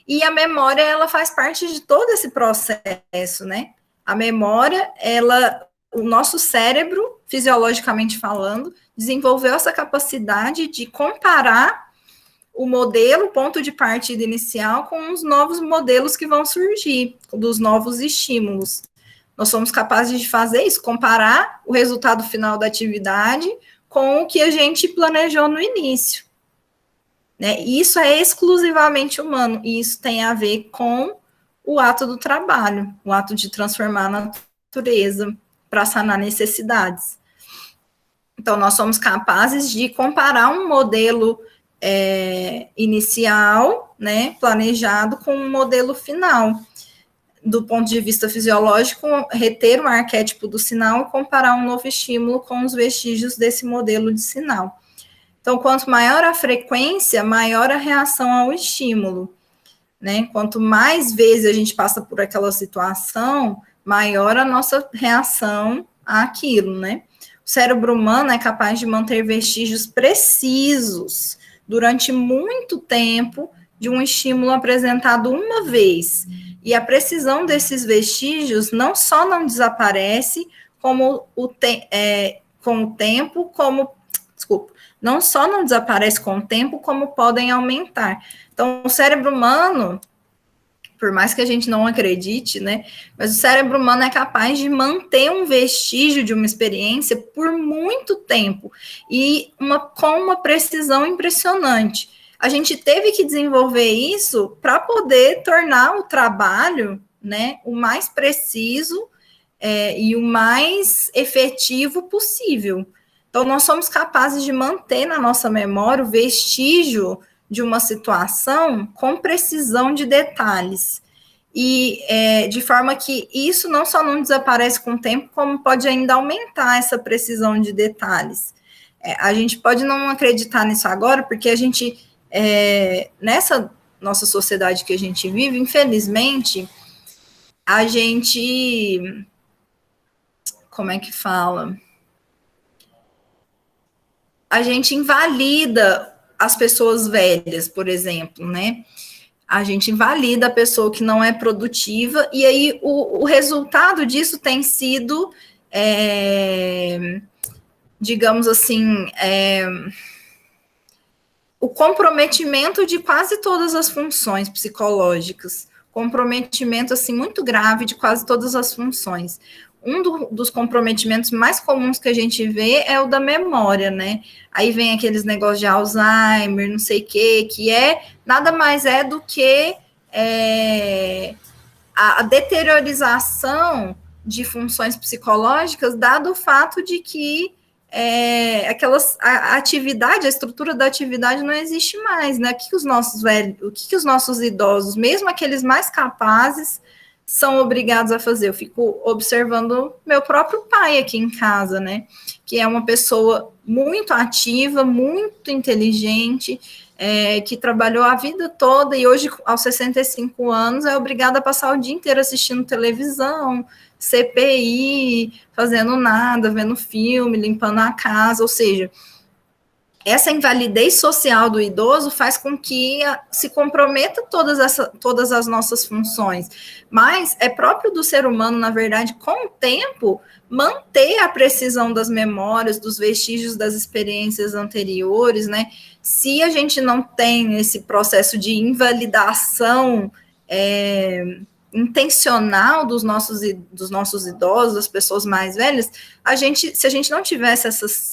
E a memória, ela faz parte de todo esse processo, né? A memória, o nosso cérebro, fisiologicamente falando, desenvolveu essa capacidade de comparar o modelo, ponto de partida inicial, com os novos modelos que vão surgir, dos novos estímulos. Nós somos capazes de fazer isso, comparar o resultado final da atividade com o que a gente planejou no início. Né? Isso é exclusivamente humano, e isso tem a ver com o ato do trabalho, o ato de transformar a natureza para sanar necessidades. Então, nós somos capazes de comparar um modelo inicial, né, planejado, com um modelo final. Do ponto de vista fisiológico, reter o arquétipo do sinal e comparar um novo estímulo com os vestígios desse modelo de sinal. Então, quanto maior a frequência, maior a reação ao estímulo, né? Quanto mais vezes a gente passa por aquela situação, maior a nossa reação àquilo, né? O cérebro humano é capaz de manter vestígios precisos durante muito tempo de um estímulo apresentado uma vez. E a precisão desses vestígios não só não desaparece, não só não desaparece com o tempo, como podem aumentar. Então, o cérebro humano, por mais que a gente não acredite, né? Mas o cérebro humano é capaz de manter um vestígio de uma experiência por muito tempo e com uma precisão impressionante. A gente teve que desenvolver isso para poder tornar o trabalho, né, o mais preciso e o mais efetivo possível. Então, nós somos capazes de manter na nossa memória o vestígio de uma situação com precisão de detalhes. E de forma que isso não só não desaparece com o tempo, como pode ainda aumentar essa precisão de detalhes. A gente pode não acreditar nisso agora, porque a gente, nessa nossa sociedade que a gente vive, infelizmente, a gente, como é que fala? A gente invalida as pessoas velhas, por exemplo, né? A gente invalida a pessoa que não é produtiva, e aí o resultado disso tem sido, digamos assim, o comprometimento de quase todas as funções psicológicas, comprometimento, assim, muito grave de quase todas as funções. Dos comprometimentos mais comuns que a gente vê é o da memória, né? Aí vem aqueles negócios de Alzheimer, não sei o quê, que nada mais é do que a deteriorização de funções psicológicas, dado o fato de que a atividade, a estrutura da atividade não existe mais, né? O que os nossos idosos, mesmo aqueles mais capazes, são obrigados a fazer? Eu fico observando meu próprio pai aqui em casa, né? Que é uma pessoa muito ativa, muito inteligente, que trabalhou a vida toda e hoje, aos 65 anos, é obrigada a passar o dia inteiro assistindo televisão, CPI, fazendo nada, vendo filme, limpando a casa, ou seja, essa invalidez social do idoso faz com que se comprometa todas as nossas funções, mas é próprio do ser humano, na verdade, com o tempo, manter a precisão das memórias, dos vestígios das experiências anteriores, né? Se a gente não tem esse processo de invalidação intencional dos nossos idosos, das pessoas mais velhas, se a gente não tivesse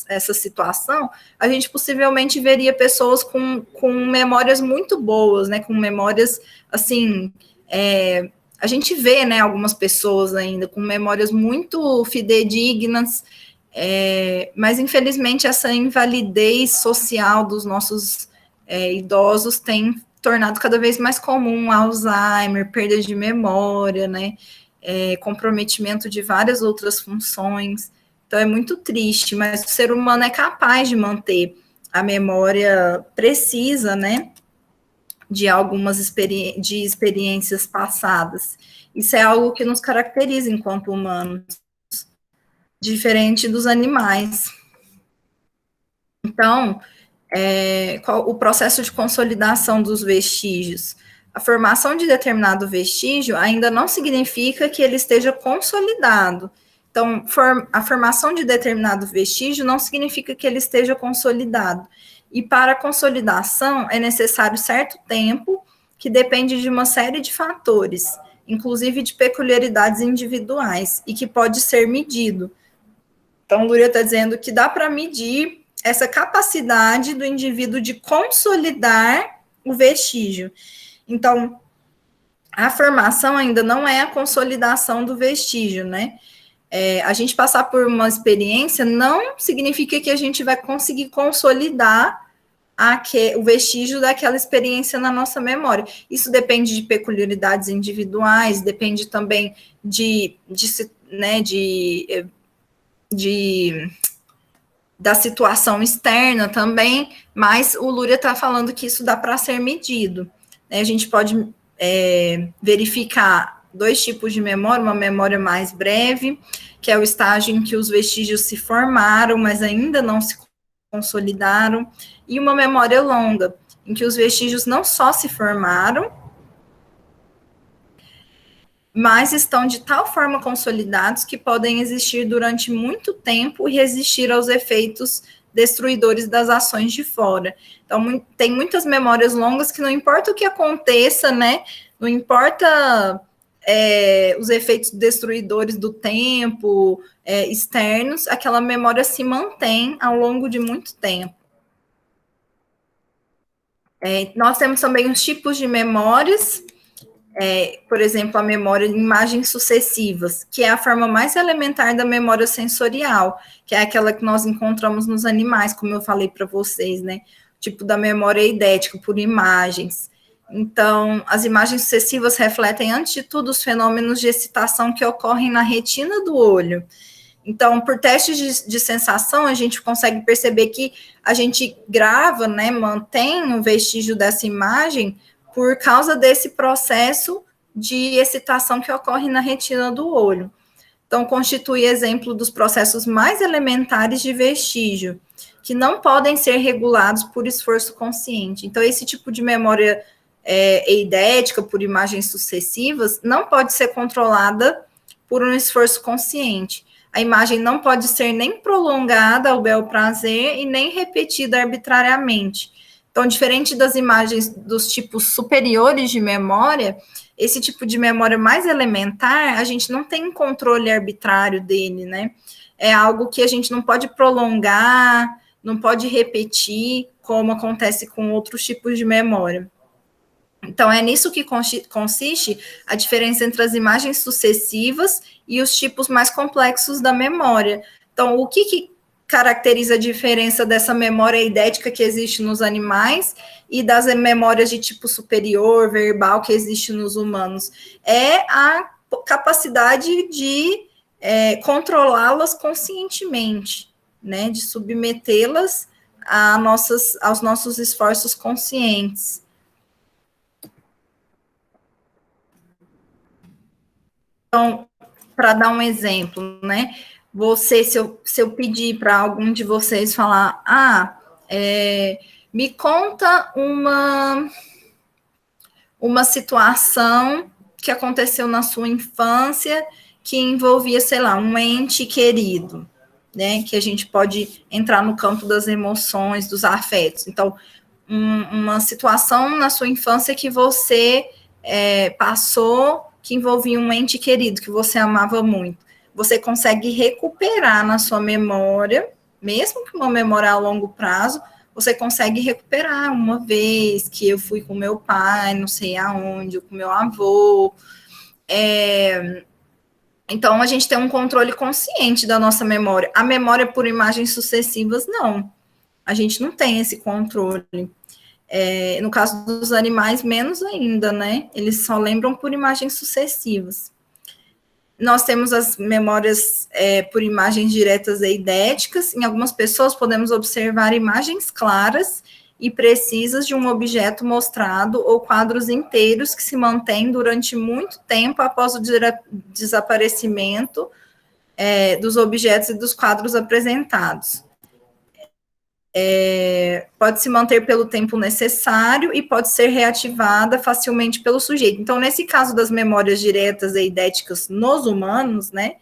essa situação, a gente possivelmente veria pessoas com memórias muito boas, né, com memórias, assim, a gente vê, né, algumas pessoas ainda com memórias muito fidedignas, mas infelizmente essa invalidez social dos nossos idosos tem tornado cada vez mais comum Alzheimer, perda de memória, né, comprometimento de várias outras funções. Então é muito triste, mas o ser humano é capaz de manter a memória precisa, né, de algumas experiências passadas. Isso é algo que nos caracteriza enquanto humanos, diferente dos animais. Então, o processo de consolidação dos vestígios. A formação de determinado vestígio ainda não significa que ele esteja consolidado. Então, a formação de determinado vestígio não significa que ele esteja consolidado. E para a consolidação é necessário certo tempo, que depende de uma série de fatores, inclusive de peculiaridades individuais, e que pode ser medido. Então, Luria está dizendo que dá para medir essa capacidade do indivíduo de consolidar o vestígio. Então, a formação ainda não é a consolidação do vestígio, né? A gente passar por uma experiência não significa que a gente vai conseguir consolidar o vestígio daquela experiência na nossa memória. Isso depende de peculiaridades individuais, depende também da situação externa também, mas o Luria está falando que isso dá para ser medido. A gente pode verificar dois tipos de memória, uma memória mais breve, que é o estágio em que os vestígios se formaram, mas ainda não se consolidaram, e uma memória longa, em que os vestígios não só se formaram, mas estão de tal forma consolidados que podem existir durante muito tempo e resistir aos efeitos destruidores das ações de fora. Então, tem muitas memórias longas que não importa o que aconteça, né? Não importa os efeitos destruidores do tempo, externos, aquela memória se mantém ao longo de muito tempo. Nós temos também os tipos de memórias, por exemplo, a memória de imagens sucessivas, que é a forma mais elementar da memória sensorial, que é aquela que nós encontramos nos animais, como eu falei para vocês, né? Tipo da memória eidética, por imagens. Então, as imagens sucessivas refletem, antes de tudo, os fenômenos de excitação que ocorrem na retina do olho. Então, por testes de sensação, a gente consegue perceber que a gente grava, né, mantém o vestígio dessa imagem por causa desse processo de excitação que ocorre na retina do olho. Então, constitui exemplo dos processos mais elementares de vestígio, que não podem ser regulados por esforço consciente. Então, esse tipo de memória eidética, por imagens sucessivas, não pode ser controlada por um esforço consciente. A imagem não pode ser nem prolongada ao bel prazer e nem repetida arbitrariamente. Então, diferente das imagens dos tipos superiores de memória, esse tipo de memória mais elementar, a gente não tem controle arbitrário dele, né? É algo que a gente não pode prolongar, não pode repetir, como acontece com outros tipos de memória. Então, é nisso que consiste a diferença entre as imagens sucessivas e os tipos mais complexos da memória. Então, o que caracteriza a diferença dessa memória eidética que existe nos animais e das memórias de tipo superior, verbal, que existe nos humanos? É a capacidade de controlá-las conscientemente, né? De submetê-las aos nossos esforços conscientes. Então, para dar um exemplo, né? Se eu pedir para algum de vocês falar, me conta uma situação que aconteceu na sua infância que envolvia, sei lá, um ente querido, né? Que a gente pode entrar no campo das emoções, dos afetos. Então, uma situação na sua infância que você passou, que envolvia um ente querido que você amava muito. Você consegue recuperar na sua memória, mesmo que uma memória a longo prazo, você consegue recuperar uma vez que eu fui com meu pai, não sei aonde, ou com meu avô. Então, a gente tem um controle consciente da nossa memória. A memória por imagens sucessivas, não. A gente não tem esse controle. No caso dos animais, menos ainda, né? Eles só lembram por imagens sucessivas. Nós temos as memórias por imagens diretas eidéticas. Em algumas pessoas, podemos observar imagens claras e precisas de um objeto mostrado ou quadros inteiros que se mantêm durante muito tempo após o desaparecimento dos objetos e dos quadros apresentados. Pode se manter pelo tempo necessário e pode ser reativada facilmente pelo sujeito. Então, nesse caso das memórias diretas e eidéticas nos humanos, né,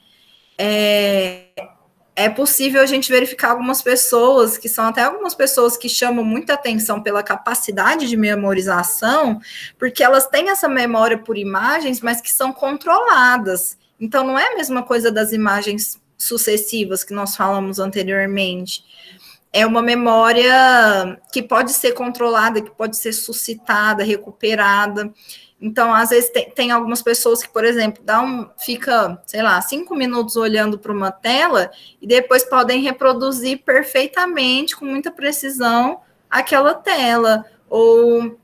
é possível a gente verificar algumas pessoas, que são até algumas pessoas que chamam muita atenção pela capacidade de memorização, porque elas têm essa memória por imagens, mas que são controladas. Então, não é a mesma coisa das imagens sucessivas que nós falamos anteriormente. É uma memória que pode ser controlada, que pode ser suscitada, recuperada. Então, às vezes, tem algumas pessoas que, por exemplo, fica, sei lá, 5 minutos olhando para uma tela e depois podem reproduzir perfeitamente, com muita precisão, aquela tela. Ou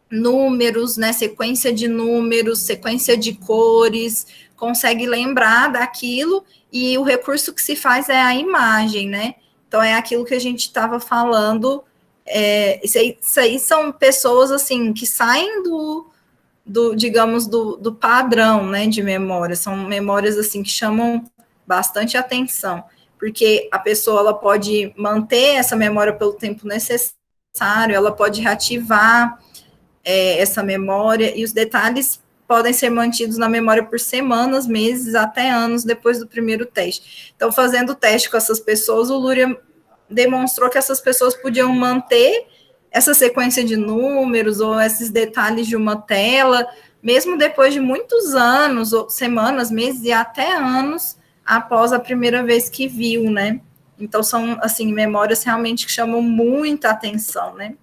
números, né, sequência de números, sequência de cores, consegue lembrar daquilo e o recurso que se faz é a imagem, né? Então, é aquilo que a gente estava falando. Isso aí são pessoas, assim, que saem digamos, do padrão, né, de memória. São memórias, assim, que chamam bastante atenção, porque a pessoa, ela pode manter essa memória pelo tempo necessário, ela pode reativar essa memória, e os detalhes podem ser mantidos na memória por semanas, meses, até anos depois do primeiro teste. Então, fazendo o teste com essas pessoas, o Luria demonstrou que essas pessoas podiam manter essa sequência de números ou esses detalhes de uma tela, mesmo depois de muitos anos, ou semanas, meses e até anos após a primeira vez que viu, né? Então, são, assim, memórias realmente que chamam muita atenção, né?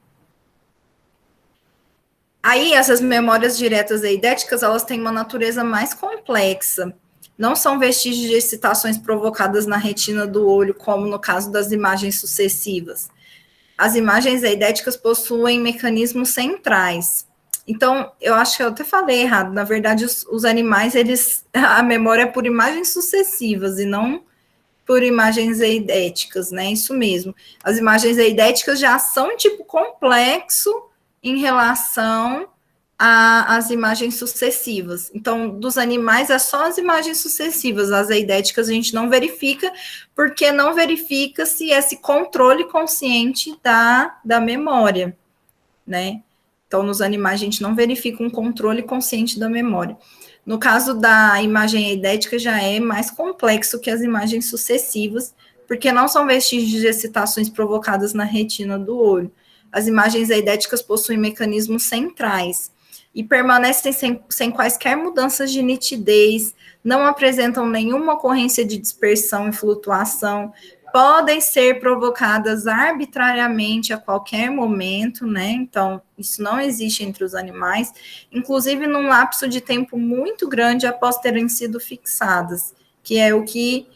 Aí, essas memórias diretas eidéticas, elas têm uma natureza mais complexa. Não são vestígios de excitações provocadas na retina do olho, como no caso das imagens sucessivas. As imagens eidéticas possuem mecanismos centrais. Então, eu acho que eu até falei errado. Na verdade, os animais, a memória é por imagens sucessivas e não por imagens eidéticas, né? Isso mesmo. As imagens eidéticas já são tipo complexo em relação às imagens sucessivas. Então, dos animais é só as imagens sucessivas, as eidéticas a gente não verifica, porque não verifica-se esse controle consciente da memória, né? Então, nos animais a gente não verifica um controle consciente da memória. No caso da imagem eidética, já é mais complexo que as imagens sucessivas, porque não são vestígios de excitações provocadas na retina do olho. As imagens eidéticas possuem mecanismos centrais e permanecem sem quaisquer mudanças de nitidez, não apresentam nenhuma ocorrência de dispersão e flutuação, podem ser provocadas arbitrariamente a qualquer momento, né? Então, isso não existe entre os animais, inclusive num lapso de tempo muito grande após terem sido fixadas, que é o que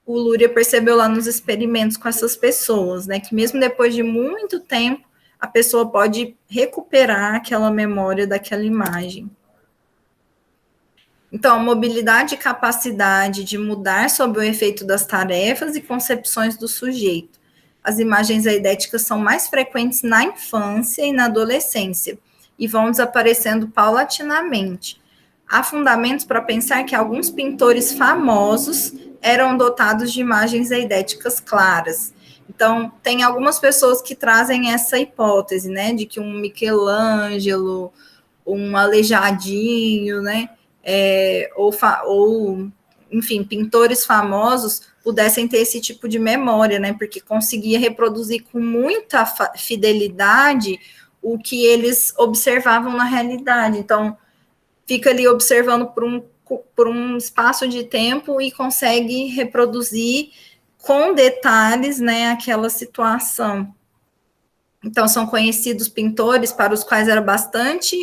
o Luria percebeu lá nos experimentos com essas pessoas, né? Que mesmo depois de muito tempo, a pessoa pode recuperar aquela memória daquela imagem. Então, mobilidade e capacidade de mudar sob o efeito das tarefas e concepções do sujeito. As imagens eidéticas são mais frequentes na infância e na adolescência, e vão desaparecendo paulatinamente. Há fundamentos para pensar que alguns pintores famosos eram dotados de imagens eidéticas claras. Então, tem algumas pessoas que trazem essa hipótese, né, de que um Michelangelo, um Aleijadinho, né, enfim, pintores famosos pudessem ter esse tipo de memória, né, porque conseguia reproduzir com muita fidelidade o que eles observavam na realidade. Então, fica ali observando por um espaço de tempo e consegue reproduzir com detalhes, né, aquela situação. Então, são conhecidos pintores para os quais era bastante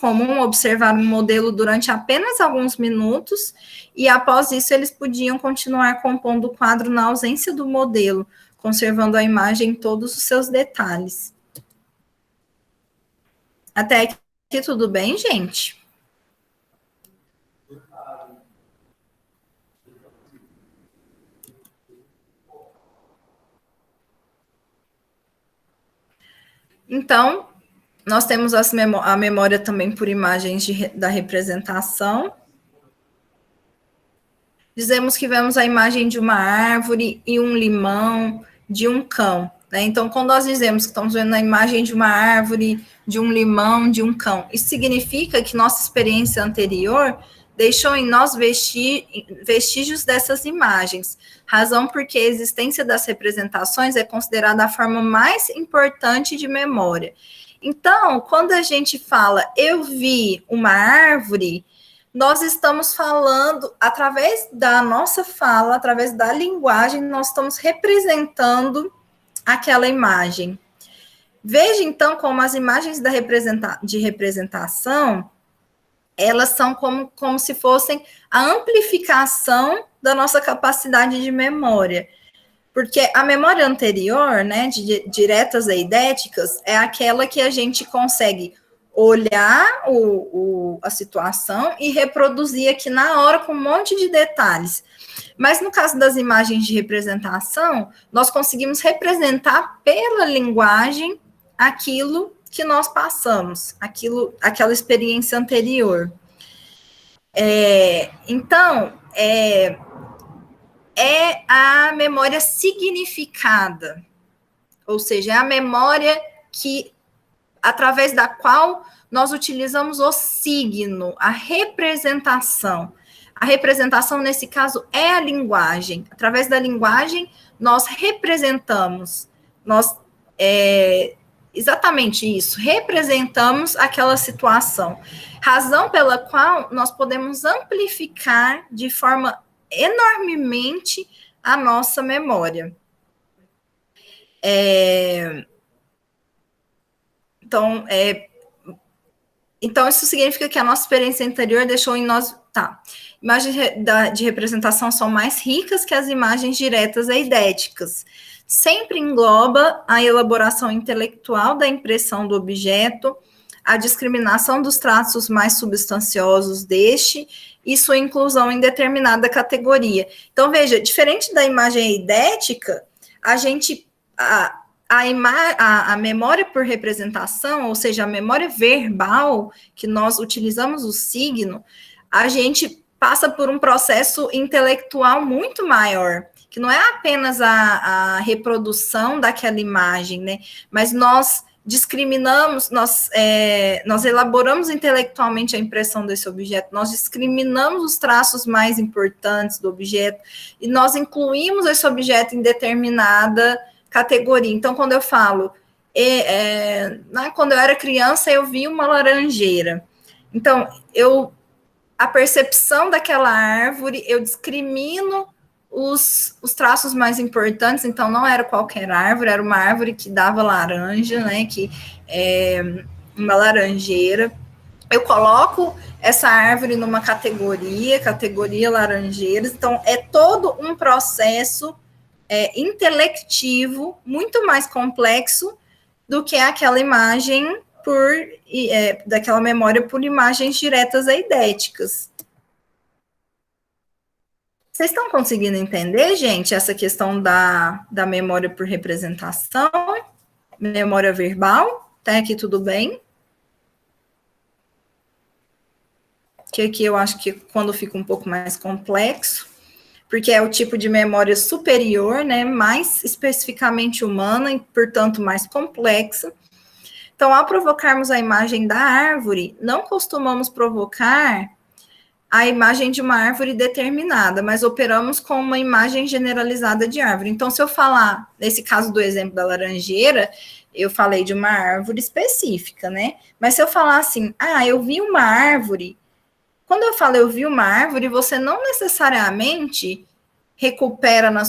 comum observar um modelo durante apenas alguns minutos, e após isso eles podiam continuar compondo o quadro na ausência do modelo, conservando a imagem em todos os seus detalhes. Até aqui tudo bem, gente? Então, nós temos a memória também por imagens da representação. Dizemos que vemos a imagem de uma árvore e um limão, de um cão. Né? Então, quando nós dizemos que estamos vendo a imagem de uma árvore, de um limão, de um cão, isso significa que nossa experiência anterior deixou em nós vestígios dessas imagens, razão porque a existência das representações é considerada a forma mais importante de memória. Então, quando a gente fala, eu vi uma árvore, nós estamos falando, através da nossa fala, através da linguagem, nós estamos representando aquela imagem. Veja, então, como as imagens de representação, elas são como se fossem a amplificação da nossa capacidade de memória. Porque a memória anterior, né, de diretas eidéticas, é aquela que a gente consegue olhar a situação e reproduzir aqui na hora com um monte de detalhes. Mas no caso das imagens de representação, nós conseguimos representar pela linguagem aquilo que nós passamos, aquela experiência anterior. Então, é a memória significada, ou seja, é a memória através da qual nós utilizamos o signo, a representação. A representação, nesse caso, é a linguagem. Através da linguagem, nós representamos, exatamente isso, representamos aquela situação, razão pela qual nós podemos amplificar de forma enormemente a nossa memória. Então, isso significa que a nossa experiência anterior deixou em nós... Imagens de representação são mais ricas que as imagens diretas e eidéticas. Sempre engloba a elaboração intelectual da impressão do objeto, a discriminação dos traços mais substanciosos deste e sua inclusão em determinada categoria. Então, veja, diferente da imagem eidética, a memória por representação, ou seja, a memória verbal, que nós utilizamos o signo, a gente passa por um processo intelectual muito maior, que não é apenas a reprodução daquela imagem, né? Mas nós discriminamos, nós elaboramos intelectualmente a impressão desse objeto, nós discriminamos os traços mais importantes do objeto, e nós incluímos esse objeto em determinada categoria. Então, quando eu falo, quando eu era criança, eu vi uma laranjeira. Então, a percepção daquela árvore, eu discrimino os traços mais importantes. Então, não era qualquer árvore, era uma árvore que dava laranja, né, uma laranjeira. Eu coloco essa árvore numa categoria laranjeiras. Então, é todo um processo intelectivo muito mais complexo do que aquela imagem daquela memória por imagens diretas e eidéticas. Vocês estão conseguindo entender, gente, essa questão da memória por representação, memória verbal? Tá aqui tudo bem? Que aqui eu acho que quando fica um pouco mais complexo, porque é o tipo de memória superior, né, mais especificamente humana e, portanto, mais complexa. Então, ao provocarmos a imagem da árvore, não costumamos provocar a imagem de uma árvore determinada, mas operamos com uma imagem generalizada de árvore. Então, se eu falar, nesse caso do exemplo da laranjeira, eu falei de uma árvore específica, né? Mas se eu falar assim, eu vi uma árvore, quando eu falo eu vi uma árvore, você não necessariamente recupera na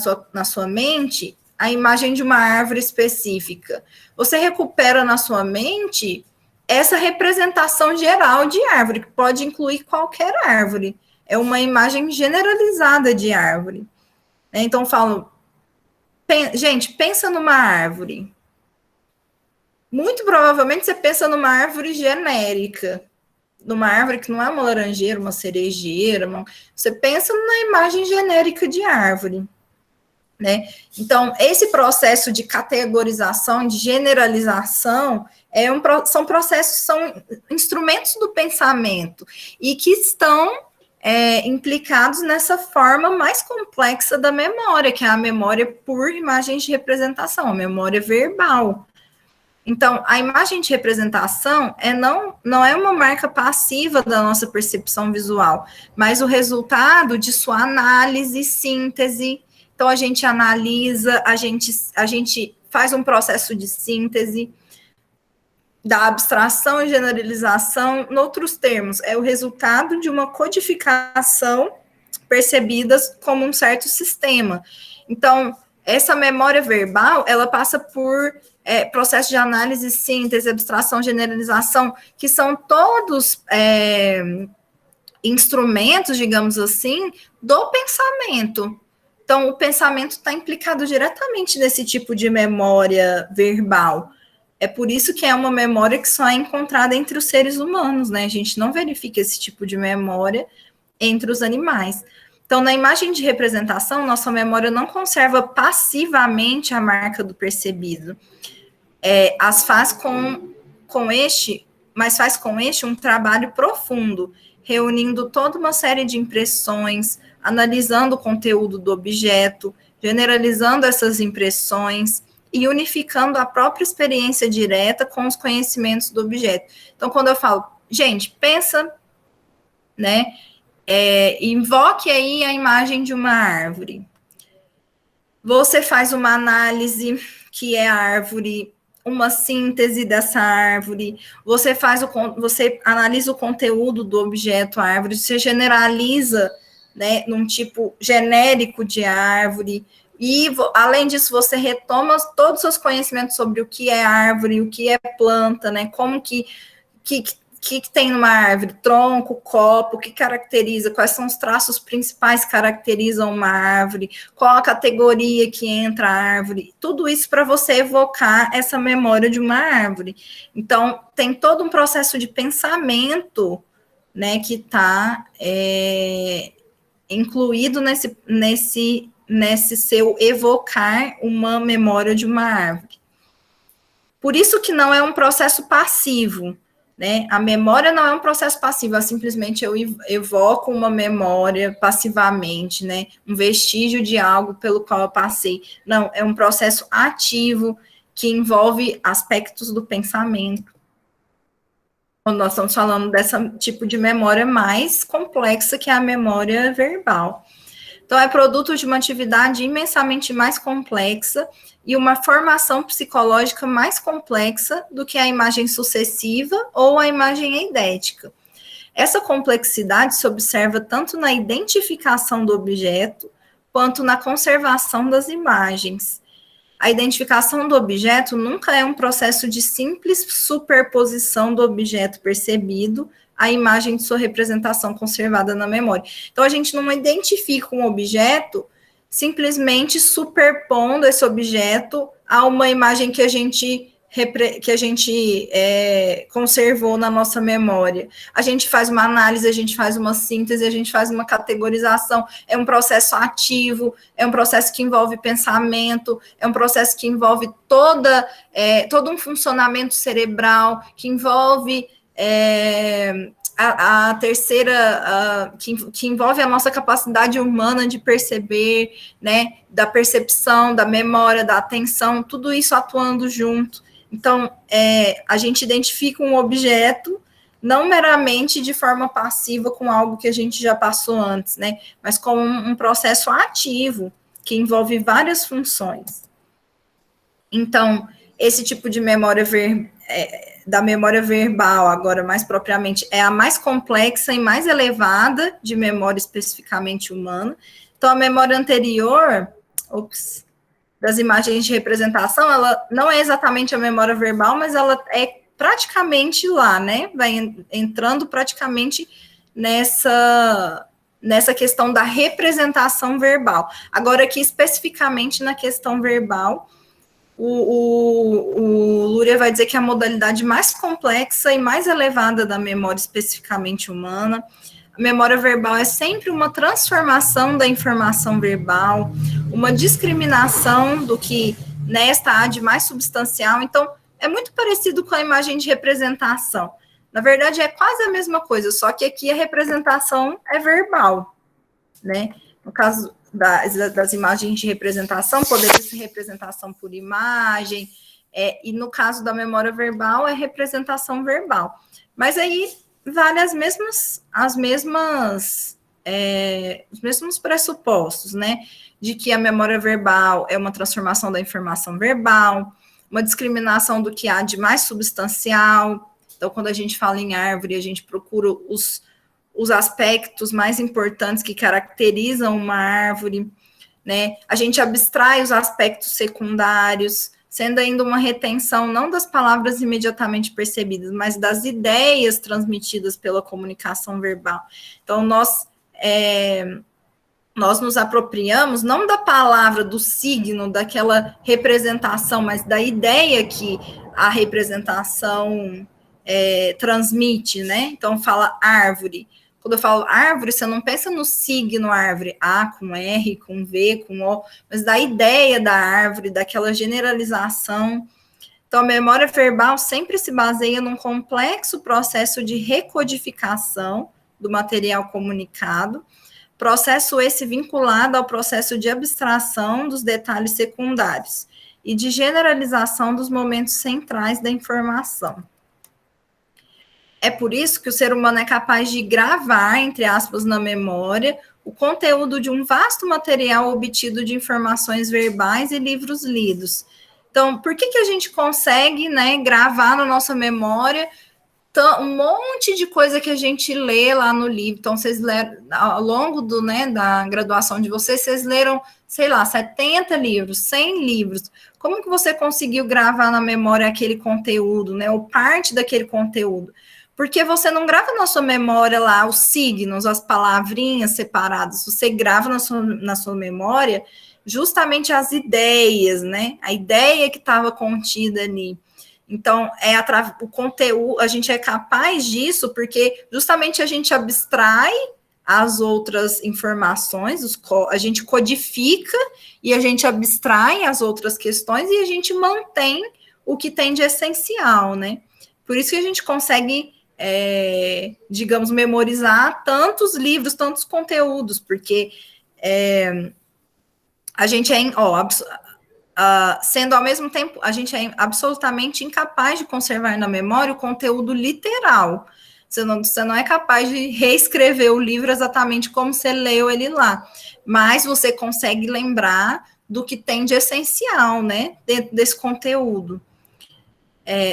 sua mente a imagem de uma árvore específica. Você recupera na sua mente essa representação geral de árvore, que pode incluir qualquer árvore. É uma imagem generalizada de árvore. Então, eu falo, gente, pensa numa árvore. Muito provavelmente você pensa numa árvore genérica, numa árvore que não é uma laranjeira, uma cerejeira, você pensa na imagem genérica de árvore, né? Então, esse processo de categorização, de generalização, são instrumentos do pensamento e que estão implicados nessa forma mais complexa da memória, que é a memória por imagens de representação, a memória verbal. Então, a imagem de representação não é uma marca passiva da nossa percepção visual, mas o resultado de sua análise e síntese. Então, a gente analisa, a gente faz um processo de síntese da abstração e generalização. Em outros termos, é o resultado de uma codificação percebidas como um certo sistema. Então, essa memória verbal, ela passa por processo de análise, síntese, abstração, generalização, que são todos instrumentos, digamos assim, do pensamento. Então, o pensamento está implicado diretamente nesse tipo de memória verbal. É por isso que é uma memória que só é encontrada entre os seres humanos, né? A gente não verifica esse tipo de memória entre os animais. Então, na imagem de representação, nossa memória não conserva passivamente a marca do percebido. Mas faz com este um trabalho profundo, reunindo toda uma série de impressões, analisando o conteúdo do objeto, generalizando essas impressões e unificando a própria experiência direta com os conhecimentos do objeto. Então, quando eu falo, gente, pensa, né, invoque aí a imagem de uma árvore. Você faz uma análise, que é a árvore, uma síntese dessa árvore, você analisa o conteúdo do objeto árvore, você generaliza, né, num tipo genérico de árvore, e, além disso, você retoma todos os seus conhecimentos sobre o que é árvore, o que é planta, né, como que tem numa árvore? Tronco, copo, o que caracteriza? Quais são os traços principais que caracterizam uma árvore? Qual a categoria que entra a árvore? Tudo isso para você evocar essa memória de uma árvore. Então, tem todo um processo de pensamento, né, que está incluído nesse seu evocar uma memória de uma árvore. Por isso que não é um processo passivo, né? A memória não é um processo passivo, é simplesmente eu evoco uma memória passivamente, né? Um vestígio de algo pelo qual eu passei. Não, é um processo ativo que envolve aspectos do pensamento. Quando nós estamos falando desse tipo de memória mais complexa, que é a memória verbal. Então, é produto de uma atividade imensamente mais complexa e uma formação psicológica mais complexa do que a imagem sucessiva ou a imagem eidética. Essa complexidade se observa tanto na identificação do objeto quanto na conservação das imagens. A identificação do objeto nunca é um processo de simples superposição do objeto percebido à imagem de sua representação conservada na memória. Então, a gente não identifica um objeto simplesmente superpondo esse objeto a uma imagem que a gente conservou na nossa memória. A gente faz uma análise, a gente faz uma síntese, a gente faz uma categorização. É um processo ativo, é um processo que envolve pensamento, é um processo que envolve todo um funcionamento cerebral, que envolve a terceira, que envolve a nossa capacidade humana de perceber, né, da percepção, da memória, da atenção, tudo isso atuando junto. Então, a gente identifica um objeto não meramente de forma passiva com algo que a gente já passou antes, né, mas como um processo ativo que envolve várias funções. Então, esse tipo de memória da memória verbal, agora mais propriamente, é a mais complexa e mais elevada de memória especificamente humana. Então, a memória anterior, das imagens de representação, ela não é exatamente a memória verbal, mas ela é praticamente lá, né? Vai entrando praticamente nessa questão da representação verbal. Agora, aqui especificamente na questão verbal, o Luria vai dizer que é a modalidade mais complexa e mais elevada da memória especificamente humana. A memória verbal é sempre uma transformação da informação verbal, uma discriminação do que nesta há de mais substancial. Então, é muito parecido com a imagem de representação. Na verdade, é quase a mesma coisa, só que aqui a representação é verbal, né? No caso das imagens de representação, poderia ser representação por imagem, e no caso da memória verbal, é representação verbal. Mas aí vale os mesmos pressupostos, né? De que a memória verbal é uma transformação da informação verbal, uma discriminação do que há de mais substancial. Então, quando a gente fala em árvore, a gente procura os aspectos mais importantes que caracterizam uma árvore, né? A gente abstrai os aspectos secundários, sendo ainda uma retenção não das palavras imediatamente percebidas, mas das ideias transmitidas pela comunicação verbal. Então, nós nos apropriamos não da palavra, do signo, daquela representação, mas da ideia que a representação transmite, né? Então, fala árvore. Quando eu falo árvore, você não pensa no signo árvore, A com R, com V, com O, mas da ideia da árvore, daquela generalização. Então, a memória verbal sempre se baseia num complexo processo de recodificação do material comunicado, processo esse vinculado ao processo de abstração dos detalhes secundários e de generalização dos momentos centrais da informação. É por isso que o ser humano é capaz de gravar, entre aspas, na memória, o conteúdo de um vasto material obtido de informações verbais e livros lidos. Então, por que a gente consegue, né, gravar na nossa memória um monte de coisa que a gente lê lá no livro? Então, vocês leram, ao longo da graduação de vocês leram, sei lá, 70 livros, 100 livros. Como que você conseguiu gravar na memória aquele conteúdo, né, ou parte daquele conteúdo? Porque você não grava na sua memória lá os signos, as palavrinhas separadas, você grava na sua memória justamente as ideias, né? A ideia que estava contida ali. Então, o conteúdo, a gente é capaz disso porque justamente a gente abstrai as outras informações, a gente codifica e a gente abstrai as outras questões e a gente mantém o que tem de essencial, né? Por isso que a gente consegue, digamos, memorizar tantos livros, tantos conteúdos, porque a gente sendo ao mesmo tempo, a gente é absolutamente incapaz de conservar na memória o conteúdo literal. Você não é capaz de reescrever o livro exatamente como você leu ele lá, mas você consegue lembrar do que tem de essencial, né, dentro desse conteúdo.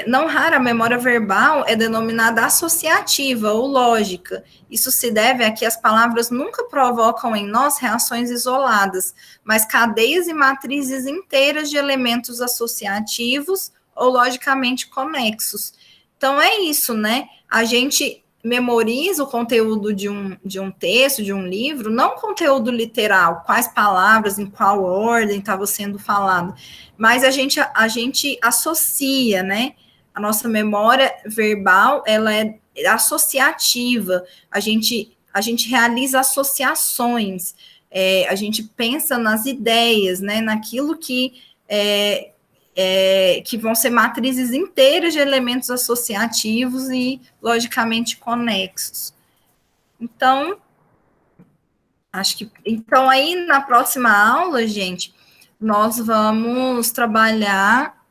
Não rara, a memória verbal é denominada associativa ou lógica. Isso se deve a que as palavras nunca provocam em nós reações isoladas, mas cadeias e matrizes inteiras de elementos associativos ou logicamente conexos. Então, é isso, né? A gente memoriza o conteúdo de um texto, de um livro, não o conteúdo literal, quais palavras, em qual ordem estava sendo falado, mas a gente associa, né? A nossa memória verbal, ela é associativa, a gente realiza associações, a gente pensa nas ideias, né? Naquilo que vão ser matrizes inteiras de elementos associativos e, logicamente, conexos. Então, então aí na próxima aula, gente, nós vamos trabalhar,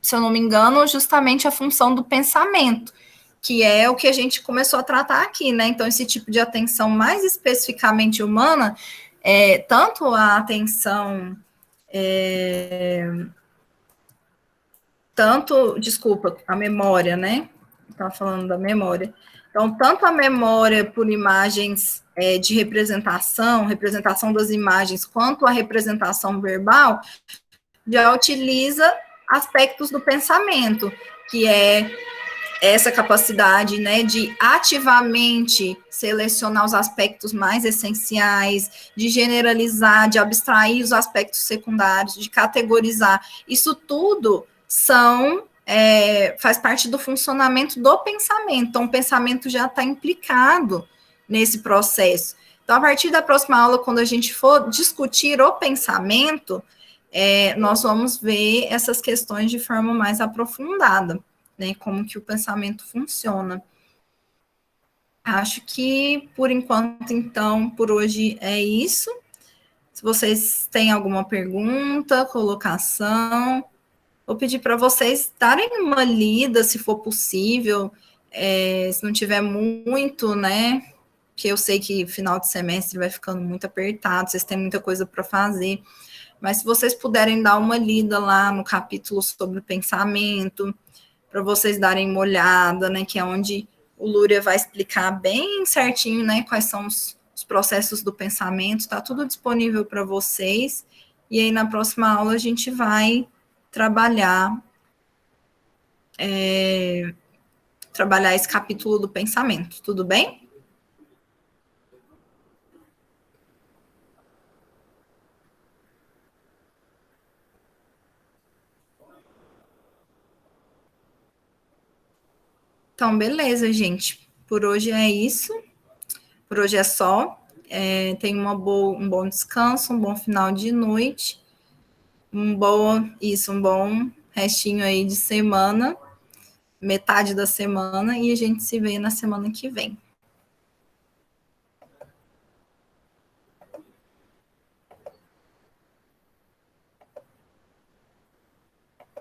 se eu não me engano, justamente a função do pensamento, que é o que a gente começou a tratar aqui, né? Então, esse tipo de atenção mais especificamente humana, tanto a atenção a memória, né? Estava falando da memória. Então, tanto a memória por imagens de representação das imagens, quanto a representação verbal, já utiliza aspectos do pensamento, que é essa capacidade, né, de ativamente selecionar os aspectos mais essenciais, de generalizar, de abstrair os aspectos secundários, de categorizar. Isso tudo faz parte do funcionamento do pensamento. Então, o pensamento já está implicado nesse processo. Então, a partir da próxima aula, quando a gente for discutir o pensamento, nós vamos ver essas questões de forma mais aprofundada, né? Como que o pensamento funciona. Acho que, por enquanto, então, por hoje é isso. Se vocês têm alguma pergunta, colocação, vou pedir para vocês darem uma lida, se for possível, se não tiver muito, né? Porque eu sei que final de semestre vai ficando muito apertado, vocês têm muita coisa para fazer. Mas se vocês puderem dar uma lida lá no capítulo sobre o pensamento, para vocês darem uma olhada, né? Que é onde o Luria vai explicar bem certinho, né? Quais são os processos do pensamento, está tudo disponível para vocês. E aí, na próxima aula, a gente vai trabalhar esse capítulo do pensamento, tudo bem? Então, beleza, gente. Por hoje é isso. Por hoje é só. Tenha um bom descanso, um bom final de noite. Um bom restinho aí de semana, metade da semana, e a gente se vê na semana que vem.